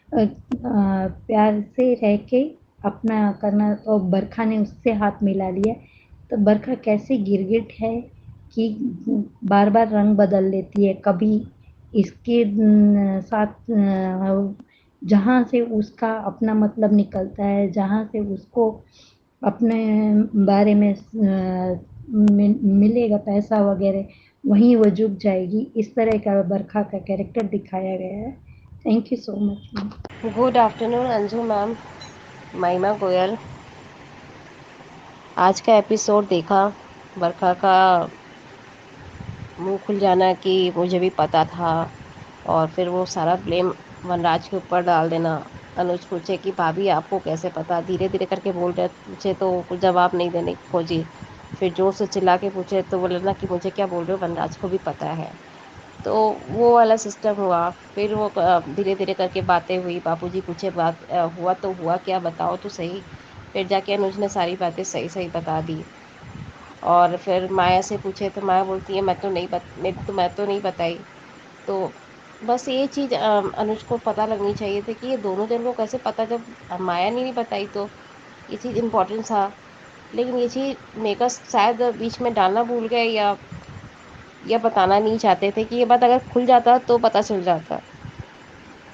प्यार से रह के अपना करना, तो बरखा ने उससे हाथ मिला लिया। तो बरखा कैसी गिरगिट है कि बार बार रंग बदल लेती है, कभी इसके साथ जहाँ से उसका अपना मतलब निकलता है, जहाँ से उसको अपने बारे में मिलेगा पैसा वगैरह, वहीं वो झुक जाएगी। इस तरह का बरखा का कैरेक्टर दिखाया गया है। Thank you so much ma'am. Good afternoon Anju ma'am, महिमा गोयल। आज का एपिसोड देखा, बरखा का मुंह खुल जाना कि मुझे भी पता था, और फिर वो सारा ब्लेम वनराज के ऊपर डाल देना। अनुज पूछे कि भाभी आपको कैसे पता, धीरे धीरे करके बोल रहे पूछे तो कुछ जवाब नहीं देने की खोजी, फिर जोर से चिल्ला के पूछे तो बोले ना कि मुझे क्या बोल रहे हो, वनराज को भी पता है। तो वो वाला सिस्टम हुआ। फिर वो धीरे धीरे करके बातें हुई, बापूजी पूछे बात हुआ तो हुआ क्या, बताओ तो सही। फिर जाके अनुज ने सारी बातें सही सही बता दी। और फिर माया से पूछे तो माया बोलती है मैं तो नहीं बताई। तो बस ये चीज़ अनुज को पता लगनी चाहिए थी कि ये दोनों जन को कैसे पता, जब माया ने नहीं बताई। तो ये चीज़ इम्पोर्टेंट था, लेकिन ये चीज़ मेकर्स शायद बीच में डालना भूल गए, या बताना नहीं चाहते थे कि ये बात अगर खुल जाता तो पता चल जाता।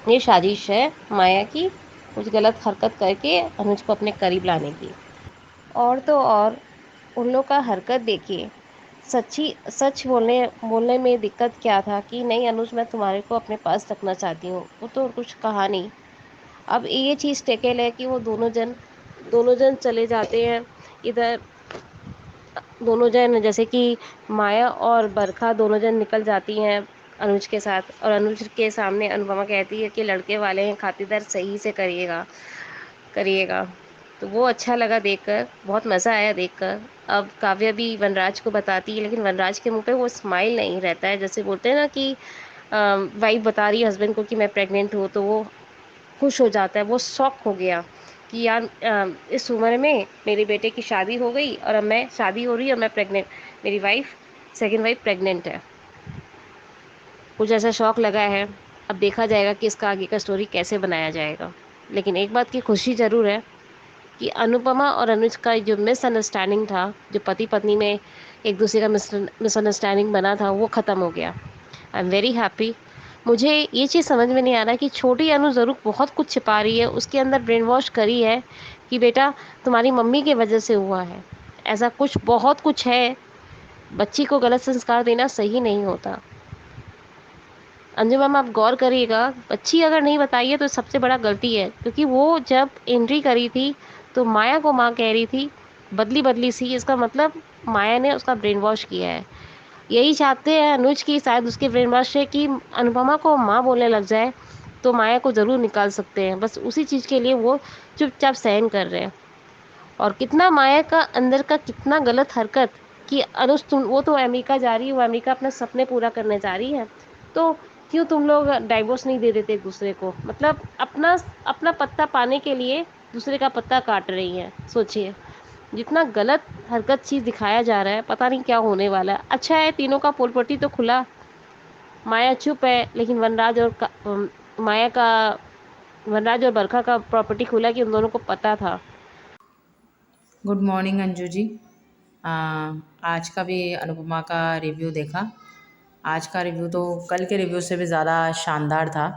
ये साजिश है माया की, कुछ गलत हरकत करके अनुज को अपने करीब लाने की। और तो और उन लोग का हरकत देखिए, सच बोलने में दिक्कत क्या था कि नहीं अनुज मैं तुम्हारे को अपने पास रखना चाहती हूँ, वो तो कुछ कहा नहीं। अब ये चीज़ टेकल है कि वो दोनों जन चले जाते हैं इधर। दोनों जन जैसे कि माया और बरखा दोनों जन निकल जाती हैं अनुज के साथ, और अनुज के सामने अनुपमा कहती है कि लड़के वाले हैं, खातिरदार सही से करिएगा करिएगा। तो वो अच्छा लगा देखकर, बहुत मज़ा आया देखकर। अब काव्या भी वनराज को बताती है, लेकिन वनराज के मुंह पे वो स्माइल नहीं रहता है। जैसे बोलते हैं ना कि वाइफ बता रही है हस्बैंड को कि मैं प्रेग्नेंट हूँ, तो वो खुश हो जाता है, वो शॉक हो गया कि यार इस उम्र में मेरे बेटे की शादी हो गई और अब मैं शादी हो रही है और मैं प्रेग्नेंट, मेरी वाइफ सेकंड वाइफ प्रेग्नेंट है। कुछ ऐसा शौक लगा है। अब देखा जाएगा कि इसका आगे का स्टोरी कैसे बनाया जाएगा। लेकिन एक बात की खुशी ज़रूर है कि अनुपमा और अनुज का जो मिसअंडरस्टैंडिंग था, जो पति पत्नी में एक दूसरे का मिसअंडरस्टैंडिंग बना था, वो ख़त्म हो गया। I am very happy. मुझे ये चीज़ समझ में नहीं आ रहा कि छोटी अनु ज़रूर बहुत कुछ छिपा रही है, उसके अंदर ब्रेन वॉश करी है कि बेटा तुम्हारी मम्मी की वजह से हुआ है, ऐसा कुछ बहुत कुछ है। बच्ची को गलत संस्कार देना सही नहीं होता। अंजू मैम आप गौर करिएगा, बच्ची अगर नहीं बताई है तो सबसे बड़ा गलती है, क्योंकि वो जब एंट्री करी थी तो माया को माँ कह रही थी बदली बदली सी, इसका मतलब माया ने उसका ब्रेन वॉश किया है। यही चाहते हैं अनुज की, शायद उसके ब्रेन वॉश से कि अनुपमा को माँ बोलने लग जाए तो माया को ज़रूर निकाल सकते हैं। बस उसी चीज़ के लिए वो चुपचाप सहन कर रहे हैं। और कितना माया का अंदर का कितना गलत हरकत कि अनुज वो तो अमेरिका जा रही है, वो अमेरिका अपने सपने पूरा करने जा रही है, तो क्यों तुम लोग डाइवोर्स नहीं दे देते एक दूसरे को। मतलब अपना अपना पत्ता पाने के लिए दूसरे का पत्ता काट रही हैं, सोचिए। जितना गलत हरकत चीज़ दिखाया जा रहा है, पता नहीं क्या होने वाला है। अच्छा है तीनों का पोलपट्टी तो खुला, माया चुप है, लेकिन माया का वनराज और बरखा का प्रॉपर्टी खुला कि उन दोनों को पता था। गुड मॉर्निंग अंजू जी। आ, आज का भी अनुपमा का रिव्यू देखा। आज का रिव्यू तो कल के रिव्यू से भी ज़्यादा शानदार था,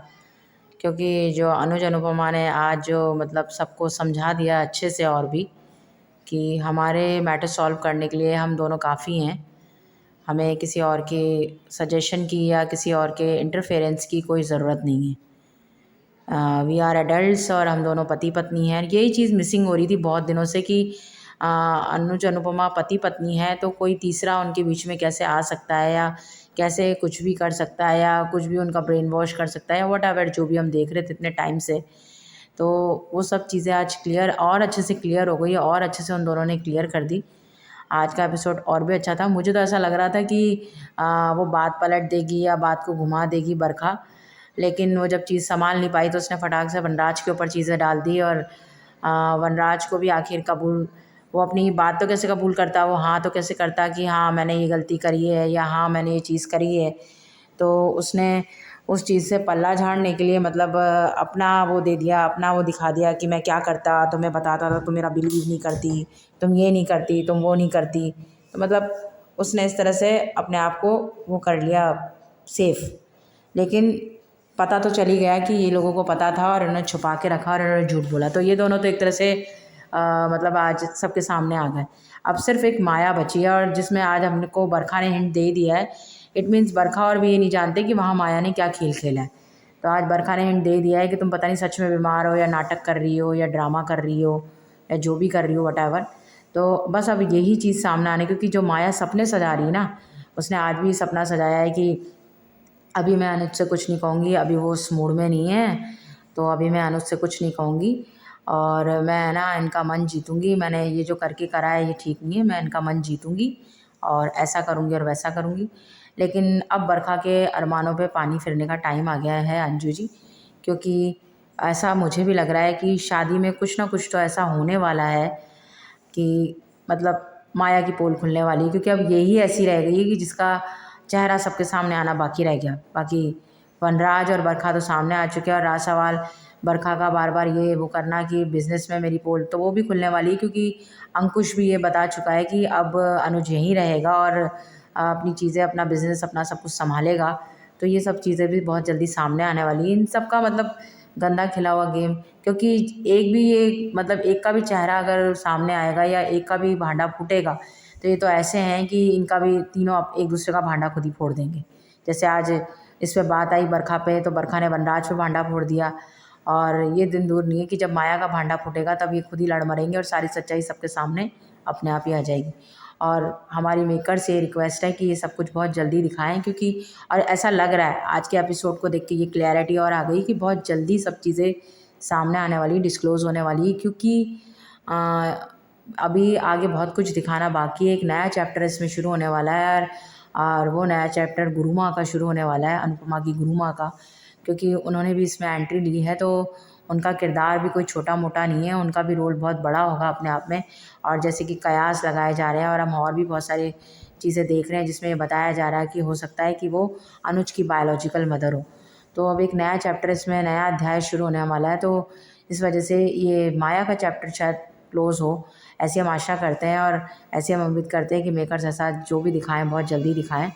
क्योंकि जो अनुज अनुपमा ने आज जो मतलब सबको समझा दिया अच्छे से, और भी कि हमारे मैटर सॉल्व करने के लिए हम दोनों काफ़ी हैं, हमें किसी और के सजेशन की या किसी और के इंटरफेरेंस की कोई ज़रूरत नहीं है। वी आर एडल्ट्स और हम दोनों पति पत्नी हैं। यही चीज़ मिसिंग हो रही थी बहुत दिनों से कि अनुज अनुपमा पति पत्नी है तो कोई तीसरा उनके बीच में कैसे आ सकता है, या कैसे कुछ भी कर सकता है, या कुछ भी उनका ब्रेन वॉश कर सकता है, वट एवर जो भी हम देख रहे थे इतने टाइम से। तो वो सब चीज़ें आज क्लियर और अच्छे से क्लियर हो गई, और अच्छे से उन दोनों ने क्लियर कर दी। आज का एपिसोड और भी अच्छा था। मुझे तो ऐसा लग रहा था कि वो बात पलट देगी या बात को घुमा देगी बरखा, लेकिन वो जब चीज़ संभाल नहीं पाई तो उसने फटाक से वनराज के ऊपर चीज़ें डाल दी। और वनराज को भी आखिर कबूल, वो अपनी बात तो कैसे कबूल करता, वो हाँ तो कैसे करता कि हाँ मैंने ये गलती करी है या हाँ मैंने ये चीज़ करी है। तो उसने उस चीज़ से पल्ला झाड़ने के लिए मतलब अपना वो दे दिया, अपना वो दिखा दिया कि मैं क्या करता, तुम्हें बताता था, तुम मेरा बिलीव नहीं करती, तुम ये नहीं करती, तुम वो नहीं करती। तो मतलब उसने इस तरह से अपने आप को वो कर लिया सेफ़। लेकिन पता तो चल ही गया कि ये लोगों को पता था और इन्होंने छुपा के रखा और इन्होंने झूठ बोला। तो ये दोनों तो एक तरह से मतलब आज सबके सामने आ गए। अब सिर्फ एक माया बची है, और जिसमें आज हमको बरखा ने हिंट दे दिया है। इट मीन्स बरखा और भी ये नहीं जानते कि वहाँ माया ने क्या खेल खेला है। तो आज बरखा ने हिंट दे दिया है कि तुम पता नहीं सच में बीमार हो या नाटक कर रही हो या ड्रामा कर रही हो या जो भी कर रही हो वट। तो बस अब यही चीज़ सामने आने, क्योंकि जो माया सपने सजा रही है ना, उसने आज भी सपना सजाया है कि अभी मैं अनुज से कुछ नहीं कहूँगी, अभी वो उस मूड में नहीं है, तो अभी मैं अनुज से कुछ नहीं कहूँगी और मैं ना इनका मन जीतूँगी। मैंने ये जो करके करा है ये ठीक नहीं है, मैं इनका मन जीतूँगी और ऐसा करूँगी और वैसा करूँगी। लेकिन अब बरखा के अरमानों पे पानी फिरने का टाइम आ गया है अंजू जी, क्योंकि ऐसा मुझे भी लग रहा है कि शादी में कुछ ना कुछ तो ऐसा होने वाला है कि मतलब माया की पोल खुलने वाली है। क्योंकि अब यही ऐसी रह गई है कि जिसका चेहरा सबके सामने आना बाकी रह गया। बाकी वनराज और बरखा तो सामने आ चुके हैं, और रहा सवाल बरखा का बार बार ये वो करना कि बिज़नेस में मेरी पोल, तो वो भी खुलने वाली है, क्योंकि अंकुश भी ये बता चुका है कि अब अनुज यहीं रहेगा और अपनी चीज़ें, अपना बिज़नेस, अपना सब कुछ संभालेगा। तो ये सब चीज़ें भी बहुत जल्दी सामने आने वाली हैं। इन सब का मतलब गंदा खिला हुआ गेम, क्योंकि एक भी ये मतलब एक का भी चेहरा अगर सामने आएगा या एक का भी भांडा फूटेगा, तो ये तो ऐसे हैं कि इनका भी तीनों एक दूसरे का भांडा खुद ही फोड़ देंगे। जैसे आज इस पे बात आई बरखा पे, तो बरखा ने वनराज पे भांडा फोड़ दिया, और ये दिन दूर नहीं है कि जब माया का भांडा फूटेगा तब ये खुद ही लड़ मरेंगे और सारी सच्चाई सबके सामने अपने आप ही आ जाएगी। और हमारी मेकर से ये रिक्वेस्ट है कि ये सब कुछ बहुत जल्दी दिखाएं, क्योंकि और ऐसा लग रहा है आज के एपिसोड को देख के ये क्लैरिटी और आ गई कि बहुत जल्दी सब चीज़ें सामने आने वाली, डिस्क्लोज़ होने वाली है। क्योंकि अभी आगे बहुत कुछ दिखाना बाकी है। एक नया चैप्टर इसमें शुरू होने वाला है, और वो नया चैप्टर गुरु माँ का शुरू होने वाला है, अनुपमा की गुरु माँ का, क्योंकि उन्होंने भी इसमें एंट्री ली है। तो उनका किरदार भी कोई छोटा मोटा नहीं है, उनका भी रोल बहुत बड़ा होगा अपने आप में। और जैसे कि कयास लगाए जा रहे हैं, और हम और भी बहुत सारी चीज़ें देख रहे हैं जिसमें ये बताया जा रहा है कि हो सकता है कि वो अनुज की बायोलॉजिकल मदर हो। तो अब एक नया चैप्टर, इसमें नया अध्याय शुरू होने वाला है। तो इस वजह से ये माया का चैप्टर शायद क्लोज़ हो, ऐसी हम आशा करते हैं, और ऐसी हम उम्मीद करते हैं कि मेकर्स ऐसा जो भी दिखाएं बहुत जल्दी दिखाएं।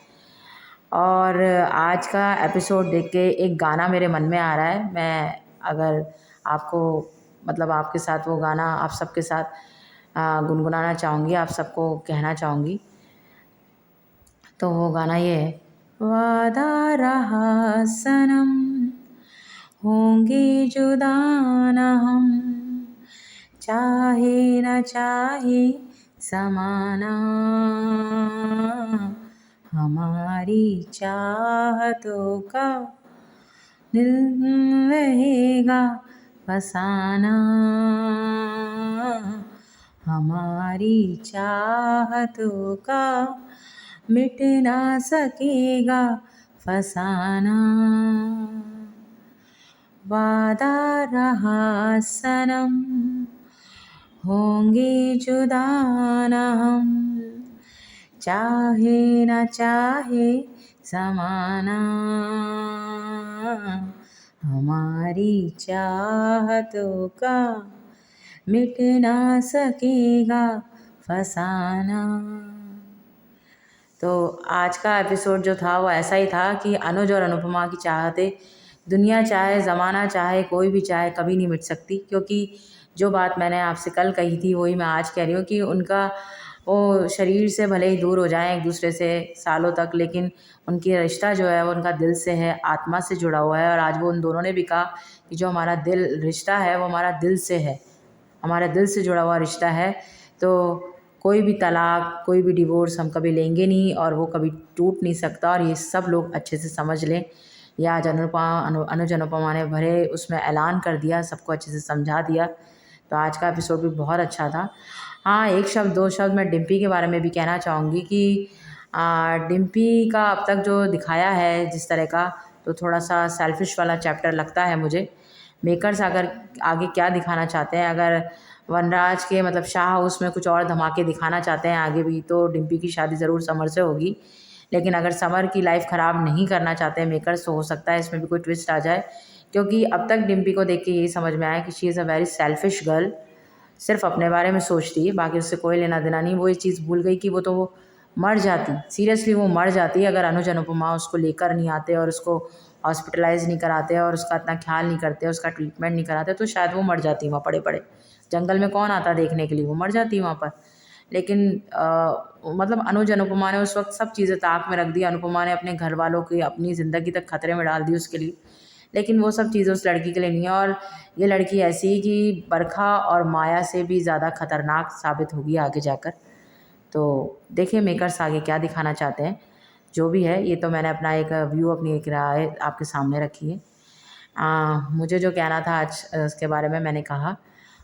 और आज का एपिसोड देख के एक गाना मेरे मन में आ रहा है, मैं अगर आपको मतलब आपके साथ वो गाना आप सबके साथ गुनगुनाना चाहूँगी, आप सबको कहना चाहूँगी। तो वो गाना ये है, वादा रहा सनम होंगे जुदा न हम, चाहे न चाहे समाना, हमारी चाहतों का दिल रहेगा फसाना, हमारी चाहतों का मिट ना सकेगा फसाना, वादा रहा सनम होंगे जुदा न हम, चाहे न चाहे समाना, हमारी चाहतों का मिट ना सकेगा फसाना। तो आज का एपिसोड जो था वो ऐसा ही था कि अनुज और अनुपमा की चाहतें दुनिया चाहे ज़माना चाहे कोई भी चाहे कभी नहीं मिट सकती, क्योंकि जो बात मैंने आपसे कल कही थी वही मैं आज कह रही हूँ कि उनका वो शरीर से भले ही दूर हो जाएं एक दूसरे से सालों तक, लेकिन उनकी रिश्ता जो है वो उनका दिल से है, आत्मा से जुड़ा हुआ है। और आज वो उन दोनों ने भी कहा कि जो हमारा दिल रिश्ता है वो हमारा दिल से है, हमारा दिल से जुड़ा हुआ रिश्ता है। तो कोई भी तलाक, कोई भी डिवोर्स हम कभी लेंगे नहीं और वो कभी टूट नहीं सकता, और ये सब लोग अच्छे से समझ लें। ये आज अनुज अनुपमा ने भरे उसमें ऐलान कर दिया, सबको अच्छे से समझा दिया। तो आज का एपिसोड भी बहुत अच्छा था। हाँ, एक शब्द दो शब्द मैं डिम्पी के बारे में भी कहना चाहूँगी कि डिम्पी का अब तक जो दिखाया है जिस तरह का, तो थोड़ा सा सेल्फिश वाला चैप्टर लगता है मुझे। मेकर्स अगर आगे क्या दिखाना चाहते हैं, अगर वनराज के मतलब शाह हाउस में कुछ और धमाके दिखाना चाहते हैं आगे भी, तो डिम्पी की शादी ज़रूर समर से होगी। लेकिन अगर समर की लाइफ ख़राब नहीं करना चाहते हैं मेकर्स, तो हो सकता है इसमें भी कोई ट्विस्ट आ जाए, क्योंकि अब तक डिम्पी को देख के यही समझ में आया कि she is a very selfish girl, सिर्फ अपने बारे में सोचती है, बाकी उससे कोई लेना देना नहीं। वो ये चीज़ भूल गई कि वो मर जाती, सीरियसली वो मर जाती अगर अनुज अनुपमा उसको लेकर नहीं आते और उसको हॉस्पिटलाइज नहीं कराते और उसका इतना ख्याल नहीं करते, उसका ट्रीटमेंट नहीं कराते, तो शायद वो मर जाती वहाँ पड़े पड़े। जंगल में कौन आता देखने के लिए, वो मर जाती वहाँ पर। लेकिन मतलब अनुज अनुपमा ने उस वक्त सब चीज़ें ताक में रख दी। अनुपमा ने अपने घर वालों की अपनी ज़िंदगी तक खतरे में डाल दी उसके लिए, लेकिन वो सब चीज़ें उस लड़की के लिए नहीं है। और ये लड़की ऐसी कि बरखा और माया से भी ज़्यादा खतरनाक साबित होगी आगे जाकर। तो देखिए मेकर्स आगे क्या दिखाना चाहते हैं, जो भी है। ये तो मैंने अपना एक व्यू, अपनी एक राय आपके सामने रखी है। मुझे जो कहना था आज उसके बारे में मैंने कहा,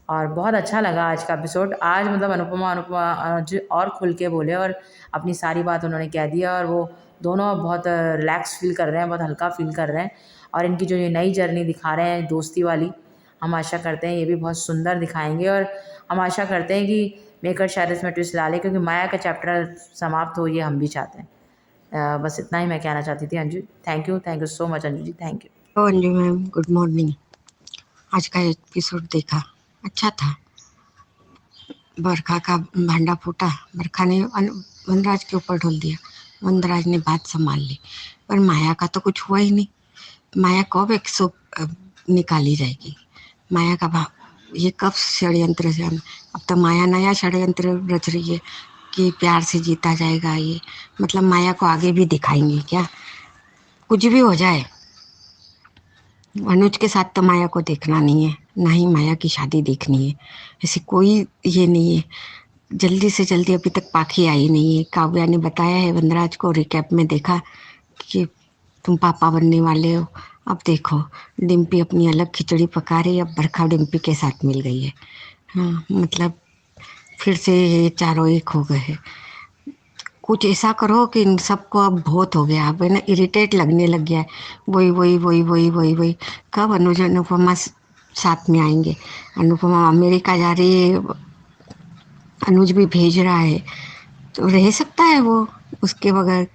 और बहुत अच्छा लगा आज का एपिसोड। आज मतलब अनुपमा आज और खुल के बोले और अपनी सारी बात उन्होंने कह दिया, और वो दोनों अब बहुत रिलैक्स फील कर रहे हैं, बहुत हल्का फील कर रहे हैं। और इनकी जो ये नई जर्नी दिखा रहे हैं दोस्ती वाली, हम आशा करते हैं ये भी बहुत सुंदर दिखाएंगे। और हम आशा करते हैं कि मेकर शायद इसमें ट्विस्ट ला ले, क्योंकि माया का चैप्टर समाप्त हो, ये हम भी चाहते हैं। बस इतना ही मैं कहना चाहती थी। Anju, thank you so much Anju ji, thank you. तो अंजू मैम, गुड मॉर्निंग। आज का एपिसोड देखा, अच्छा था। बरखा का भांडा फूटा, बरखा ने वनराज के ऊपर ढोल दिया, वनराज ने बात संभाल ली, पर माया का तो कुछ हुआ ही नहीं। माया कब निकाली जाएगी? माया का ये कब षड्यंत्र से, अब तो माया नया षड्यंत्र रच रही है कि प्यार से जीता जाएगा। ये मतलब माया को आगे भी दिखाएंगे क्या? कुछ भी हो जाए, अनुज के साथ तो माया को देखना नहीं है, ना ही माया की शादी देखनी है। ऐसी कोई ये नहीं है। जल्दी से जल्दी, अभी तक पाखी आई नहीं है। काव्या ने बताया है वनराज को, रिकैप में देखा कि तुम पापा बनने वाले हो। अब देखो डिम्पी अपनी अलग खिचड़ी पका रही है, अब बरखा डिम्पी के साथ मिल गई है। हाँ, मतलब फिर से ये चारों एक हो गए हैं। कुछ ऐसा करो कि इन सबको अब बहुत हो गया, अब है ना, इरिटेट लगने लग गया है। वही वही वही वही वही वही कब अनुज अनुपमा साथ में आएंगे? अनुपमा अमेरिका जा रही है, अनुज भी भेज रहा है, तो रह सकता है वो उसके बगैर?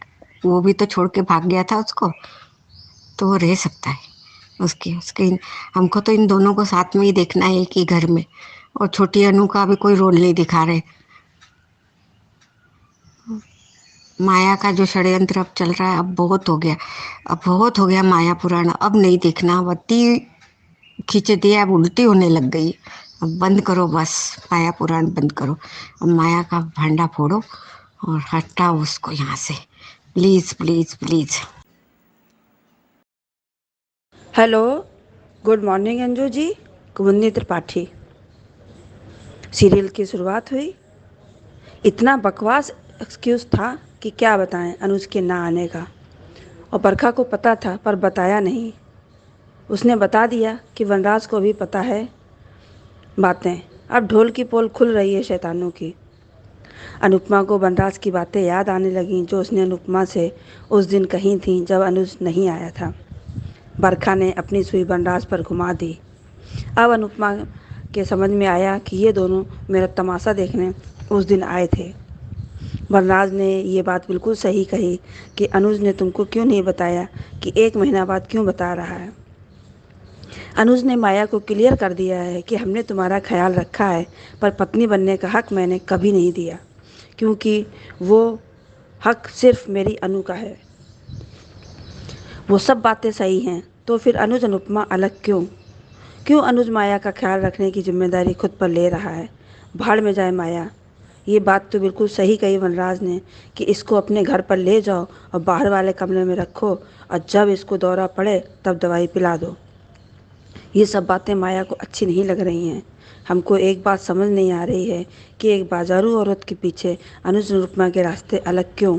वो भी तो छोड़ के भाग गया था उसको, तो वो रह सकता है उसके उसके हमको तो इन दोनों को साथ में ही देखना है, एक ही घर में। और छोटी अनु का भी कोई रोल नहीं दिखा रहे। माया का जो षड्यंत्र अब चल रहा है, अब बहुत हो गया, अब बहुत हो गया माया पुराण, अब नहीं देखना। बत्ती खींच दिया, अब उल्टी होने लग गई। अब बंद करो, बस माया पुराण बंद करो। अब माया का भांडा फोड़ो और हटाओ उसको यहाँ से, please please please. Hello, good morning Anju ji. Kumudini Tripathi. Serial की शुरुआत हुई, इतना बकवास एक्सक्यूज़ था कि क्या बताएं अनुज के ना आने का। और बरखा को पता था पर बताया नहीं। उसने बता दिया कि वनराज को भी पता है बातें। अब ढोल की पोल खुल रही है शैतानों की। अनुपमा को वनराज की बातें याद आने लगीं जो उसने अनुपमा से उस दिन कही थी जब अनुज नहीं आया था। बरखा ने अपनी सुई वनराज पर घुमा दी। अब अनुपमा कि समझ में आया कि ये दोनों मेरा तमाशा देखने उस दिन आए थे। वनराज ने ये बात बिल्कुल सही कही कि अनुज ने तुमको क्यों नहीं बताया कि 1 महीना बाद क्यों बता रहा है। अनुज ने माया को क्लियर कर दिया है कि हमने तुम्हारा ख्याल रखा है, पर पत्नी बनने का हक मैंने कभी नहीं दिया, क्योंकि वो हक सिर्फ मेरी अनु का है। वो सब बातें सही हैं, तो फिर अनुज अनुपमा अलग क्यों अनुज माया का ख्याल रखने की जिम्मेदारी खुद पर ले रहा है। भाड़ में जाए माया। ये बात तो बिल्कुल सही कही वनराज ने कि इसको अपने घर पर ले जाओ और बाहर वाले कमरे में रखो, और जब इसको दौरा पड़े तब दवाई पिला दो। ये सब बातें माया को अच्छी नहीं लग रही हैं। हमको एक बात समझ नहीं आ रही है कि एक बाजारू औरत के पीछे अनुज अनुपमा के रास्ते अलग क्यों।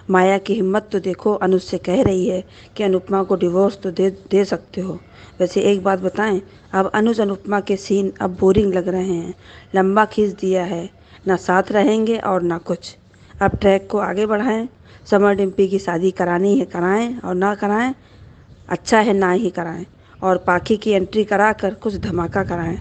माया की हिम्मत तो देखो, अनुज से कह रही है कि अनुपमा को डिवोर्स तो दे सकते हो। वैसे एक बात बताएं, अब अनुज अनुपमा के सीन अब बोरिंग लग रहे हैं। लंबा खींच दिया है, ना साथ रहेंगे और ना कुछ। अब ट्रैक को आगे बढ़ाएं। समर डिम्पी की शादी करानी है कराएं, और ना कराएं अच्छा है ना ही कराएं, और पाखी की एंट्री कराकर कुछ धमाका कराएं।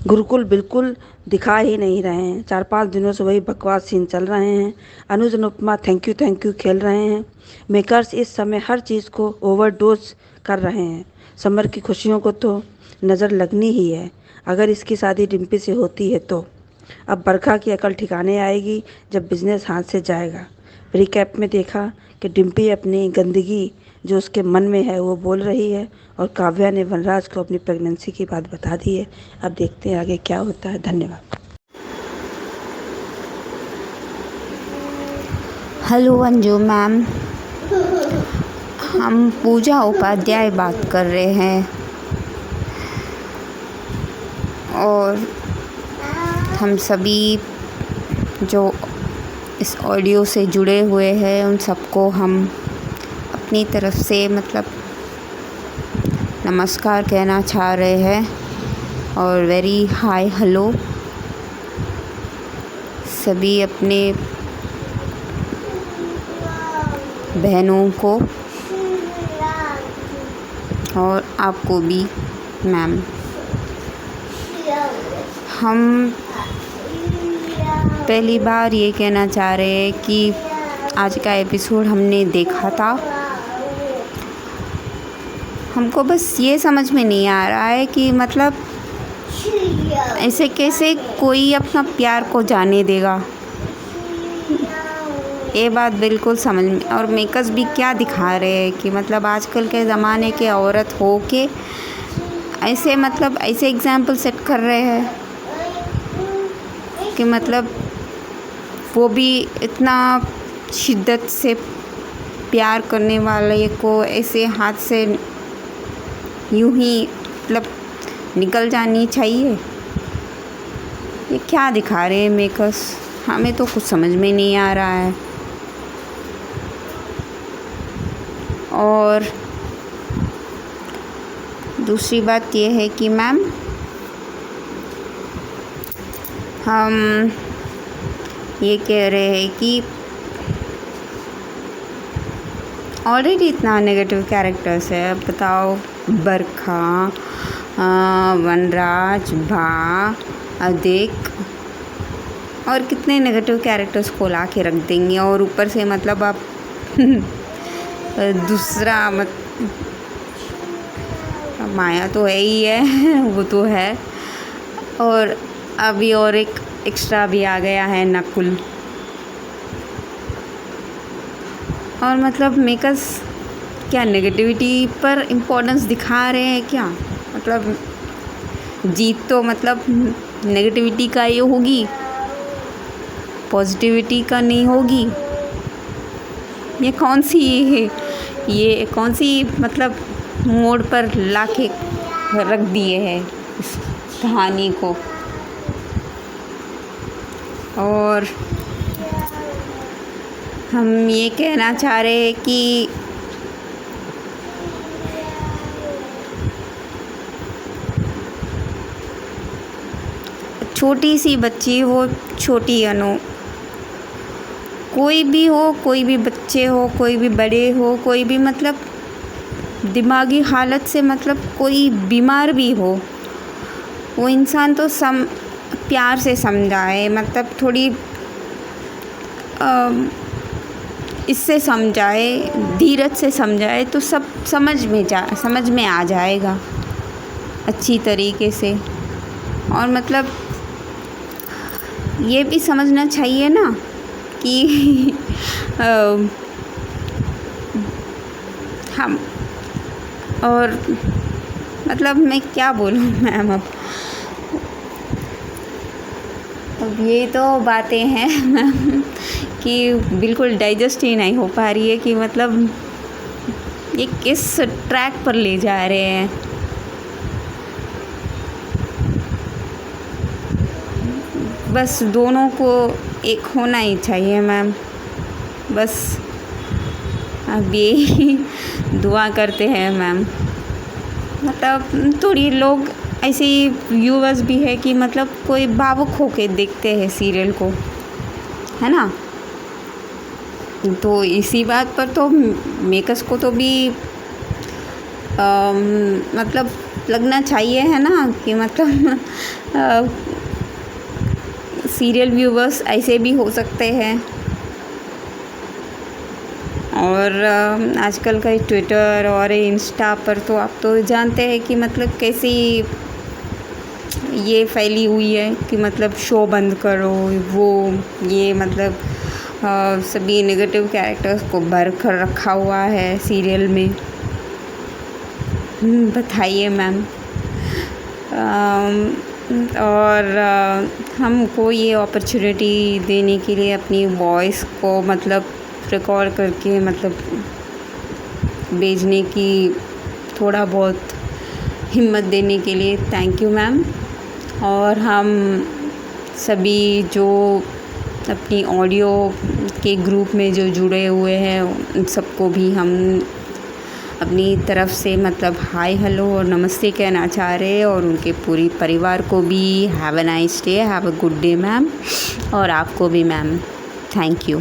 गुरुकुल बिल्कुल दिखा ही नहीं रहे हैं। 4-5 दिनों से वही बकवास सीन चल रहे हैं। अनुज अनुपमा थैंक यू खेल रहे हैं। मेकर्स इस समय हर चीज़ को ओवरडोज कर रहे हैं। समर की खुशियों को तो नज़र लगनी ही है, अगर इसकी शादी डिम्पी से होती है तो। अब बरखा की अकल ठिकाने आएगी जब बिजनेस हाथ से जाएगा। रिकैप में देखा कि डिम्पी अपनी गंदगी जो उसके मन में है वो बोल रही है, और काव्या ने वनराज को अपनी प्रेगनेंसी की बात बता दी है। अब देखते हैं आगे क्या होता है। धन्यवाद। हेलो अंजू मैम, हम पूजा उपाध्याय बात कर रहे हैं, और हम सभी जो इस ऑडियो से जुड़े हुए हैं उन सबको हम अपनी तरफ से मतलब नमस्कार कहना चाह रहे हैं, और वेरी हाय हेलो सभी अपने बहनों को और आपको भी मैम। हम पहली बार ये कहना चाह रहे हैं कि आज का एपिसोड हमने देखा था, हमको बस ये समझ में नहीं आ रहा है कि मतलब ऐसे कैसे कोई अपना प्यार को जाने देगा। ये बात बिल्कुल समझ में, और मेकर्स भी क्या दिखा रहे हैं कि मतलब आजकल के ज़माने के औरत हो के ऐसे मतलब ऐसे एग्जाम्पल सेट कर रहे हैं कि मतलब वो भी इतना शिद्दत से प्यार करने वाले को ऐसे हाथ से यूं ही मतलब निकल जानी चाहिए। ये क्या दिखा रहे हैं मेकर्स, हमें तो कुछ समझ में नहीं आ रहा है। और दूसरी बात ये है कि मैम हम ये कह रहे हैं कि ऑलरेडी इतना नेगेटिव कैरेक्टर्स है। अब बताओ, बरखा, वनराज, भा, अदिक, और कितने नेगेटिव कैरेक्टर्स को ला के रख देंगे। और ऊपर से मतलब आप दूसरा माया तो है ही है वो तो है, और अभी और एक एक्स्ट्रा भी आ गया है नकुल। और मतलब मेकर्स क्या नेगेटिविटी पर इम्पोर्टेंस दिखा रहे हैं क्या? मतलब जीत तो मतलब नेगेटिविटी का ये होगी, पॉजिटिविटी का नहीं होगी। ये कौन सी मतलब मोड़ पर लाके रख दिए हैं इस कहानी को। और हम ये कहना चाह रहे हैं कि छोटी सी बच्ची हो, छोटी अनु, कोई भी हो, कोई भी बच्चे हो, कोई भी बड़े हो, कोई भी मतलब दिमागी हालत से मतलब कोई बीमार भी हो, वो इंसान तो प्यार से समझाए, मतलब थोड़ी इससे समझाए, धीरज से समझाए तो सब समझ में आ जाएगा अच्छी तरीके से। और मतलब ये भी समझना चाहिए ना कि हम, और मतलब मैं क्या बोलूँ मैम, अब ये तो बातें हैं मैम कि बिल्कुल डाइजेस्ट ही नहीं हो पा रही है कि मतलब ये किस ट्रैक पर ले जा रहे हैं। बस दोनों को एक होना ही चाहिए मैम, बस अब यही दुआ करते हैं मैम। मतलब थोड़ी लोग ऐसे व्यूअर्स भी है कि मतलब कोई भावुक होके देखते हैं सीरियल को, है ना। तो इसी बात पर तो मेकर्स को तो भी मतलब लगना चाहिए, है ना, कि मतलब सीरियल व्यूअर्स ऐसे भी हो सकते हैं। और आजकल का ट्विटर और इंस्टा पर तो आप तो जानते हैं कि मतलब कैसी ये फैली हुई है कि मतलब शो बंद करो, वो ये मतलब सभी नेगेटिव कैरेक्टर्स को भर कर रखा हुआ है सीरियल में। बताइए मैम। और हमको ये अपॉर्चुनिटी देने के लिए अपनी वॉइस को मतलब रिकॉर्ड करके मतलब भेजने की थोड़ा बहुत हिम्मत देने के लिए थैंक यू मैम। और हम सभी जो अपनी ऑडियो के ग्रुप में जो जुड़े हुए हैं उन सबको भी हम अपनी तरफ से मतलब हाय हेलो और नमस्ते कहना चाह रहे हैं, और उनके पूरी परिवार को भी have a nice day, have a good day ma'am. और आपको भी ma'am thank you.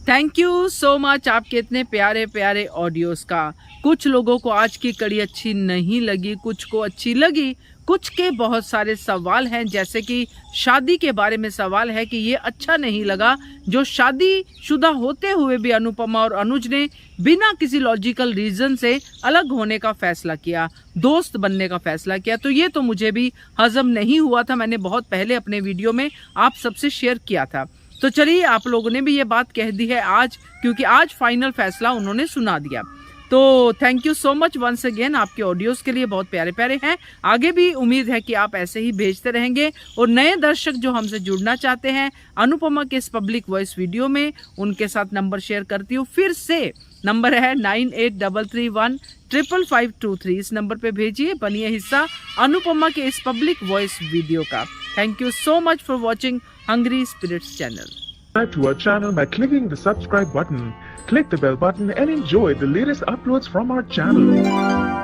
Thank you so much आपके इतने प्यारे प्यारे ऑडियोज़ का। कुछ लोगों को आज की कड़ी अच्छी नहीं लगी, कुछ को अच्छी लगी, कुछ के बहुत सारे सवाल हैं, जैसे कि शादी के बारे में सवाल है कि ये अच्छा नहीं लगा जो शादीशुदा होते हुए भी अनुपमा और अनुज ने बिना किसी लॉजिकल रीज़न से अलग होने का फैसला किया, दोस्त बनने का फैसला किया। तो ये तो मुझे भी हजम नहीं हुआ था, मैंने बहुत पहले अपने वीडियो में आप सबसे शेयर किया था। तो चलिए आप लोगों ने भी ये बात कह दी है आज, क्योंकि आज फाइनल फैसला उन्होंने सुना दिया। तो thank you so much once again, आपके ऑडियोज़ के लिए बहुत प्यारे प्यारे हैं। आगे भी उम्मीद है कि आप ऐसे ही भेजते रहेंगे, और नए दर्शक जो हमसे जुड़ना चाहते हैं अनुपमा के इस पब्लिक वॉइस वीडियो में, उनके साथ नंबर शेयर करती हूँ। फिर से नंबर है 9833155523। इस नंबर पे भेजिए, बनिए हिस्सा अनुपमा के इस पब्लिक वॉइस वीडियो का। Thank you so much for watching Hungry Spirits channel. Subscribe to our channel by clicking the subscribe button. Click the bell button and enjoy the latest uploads from our channel.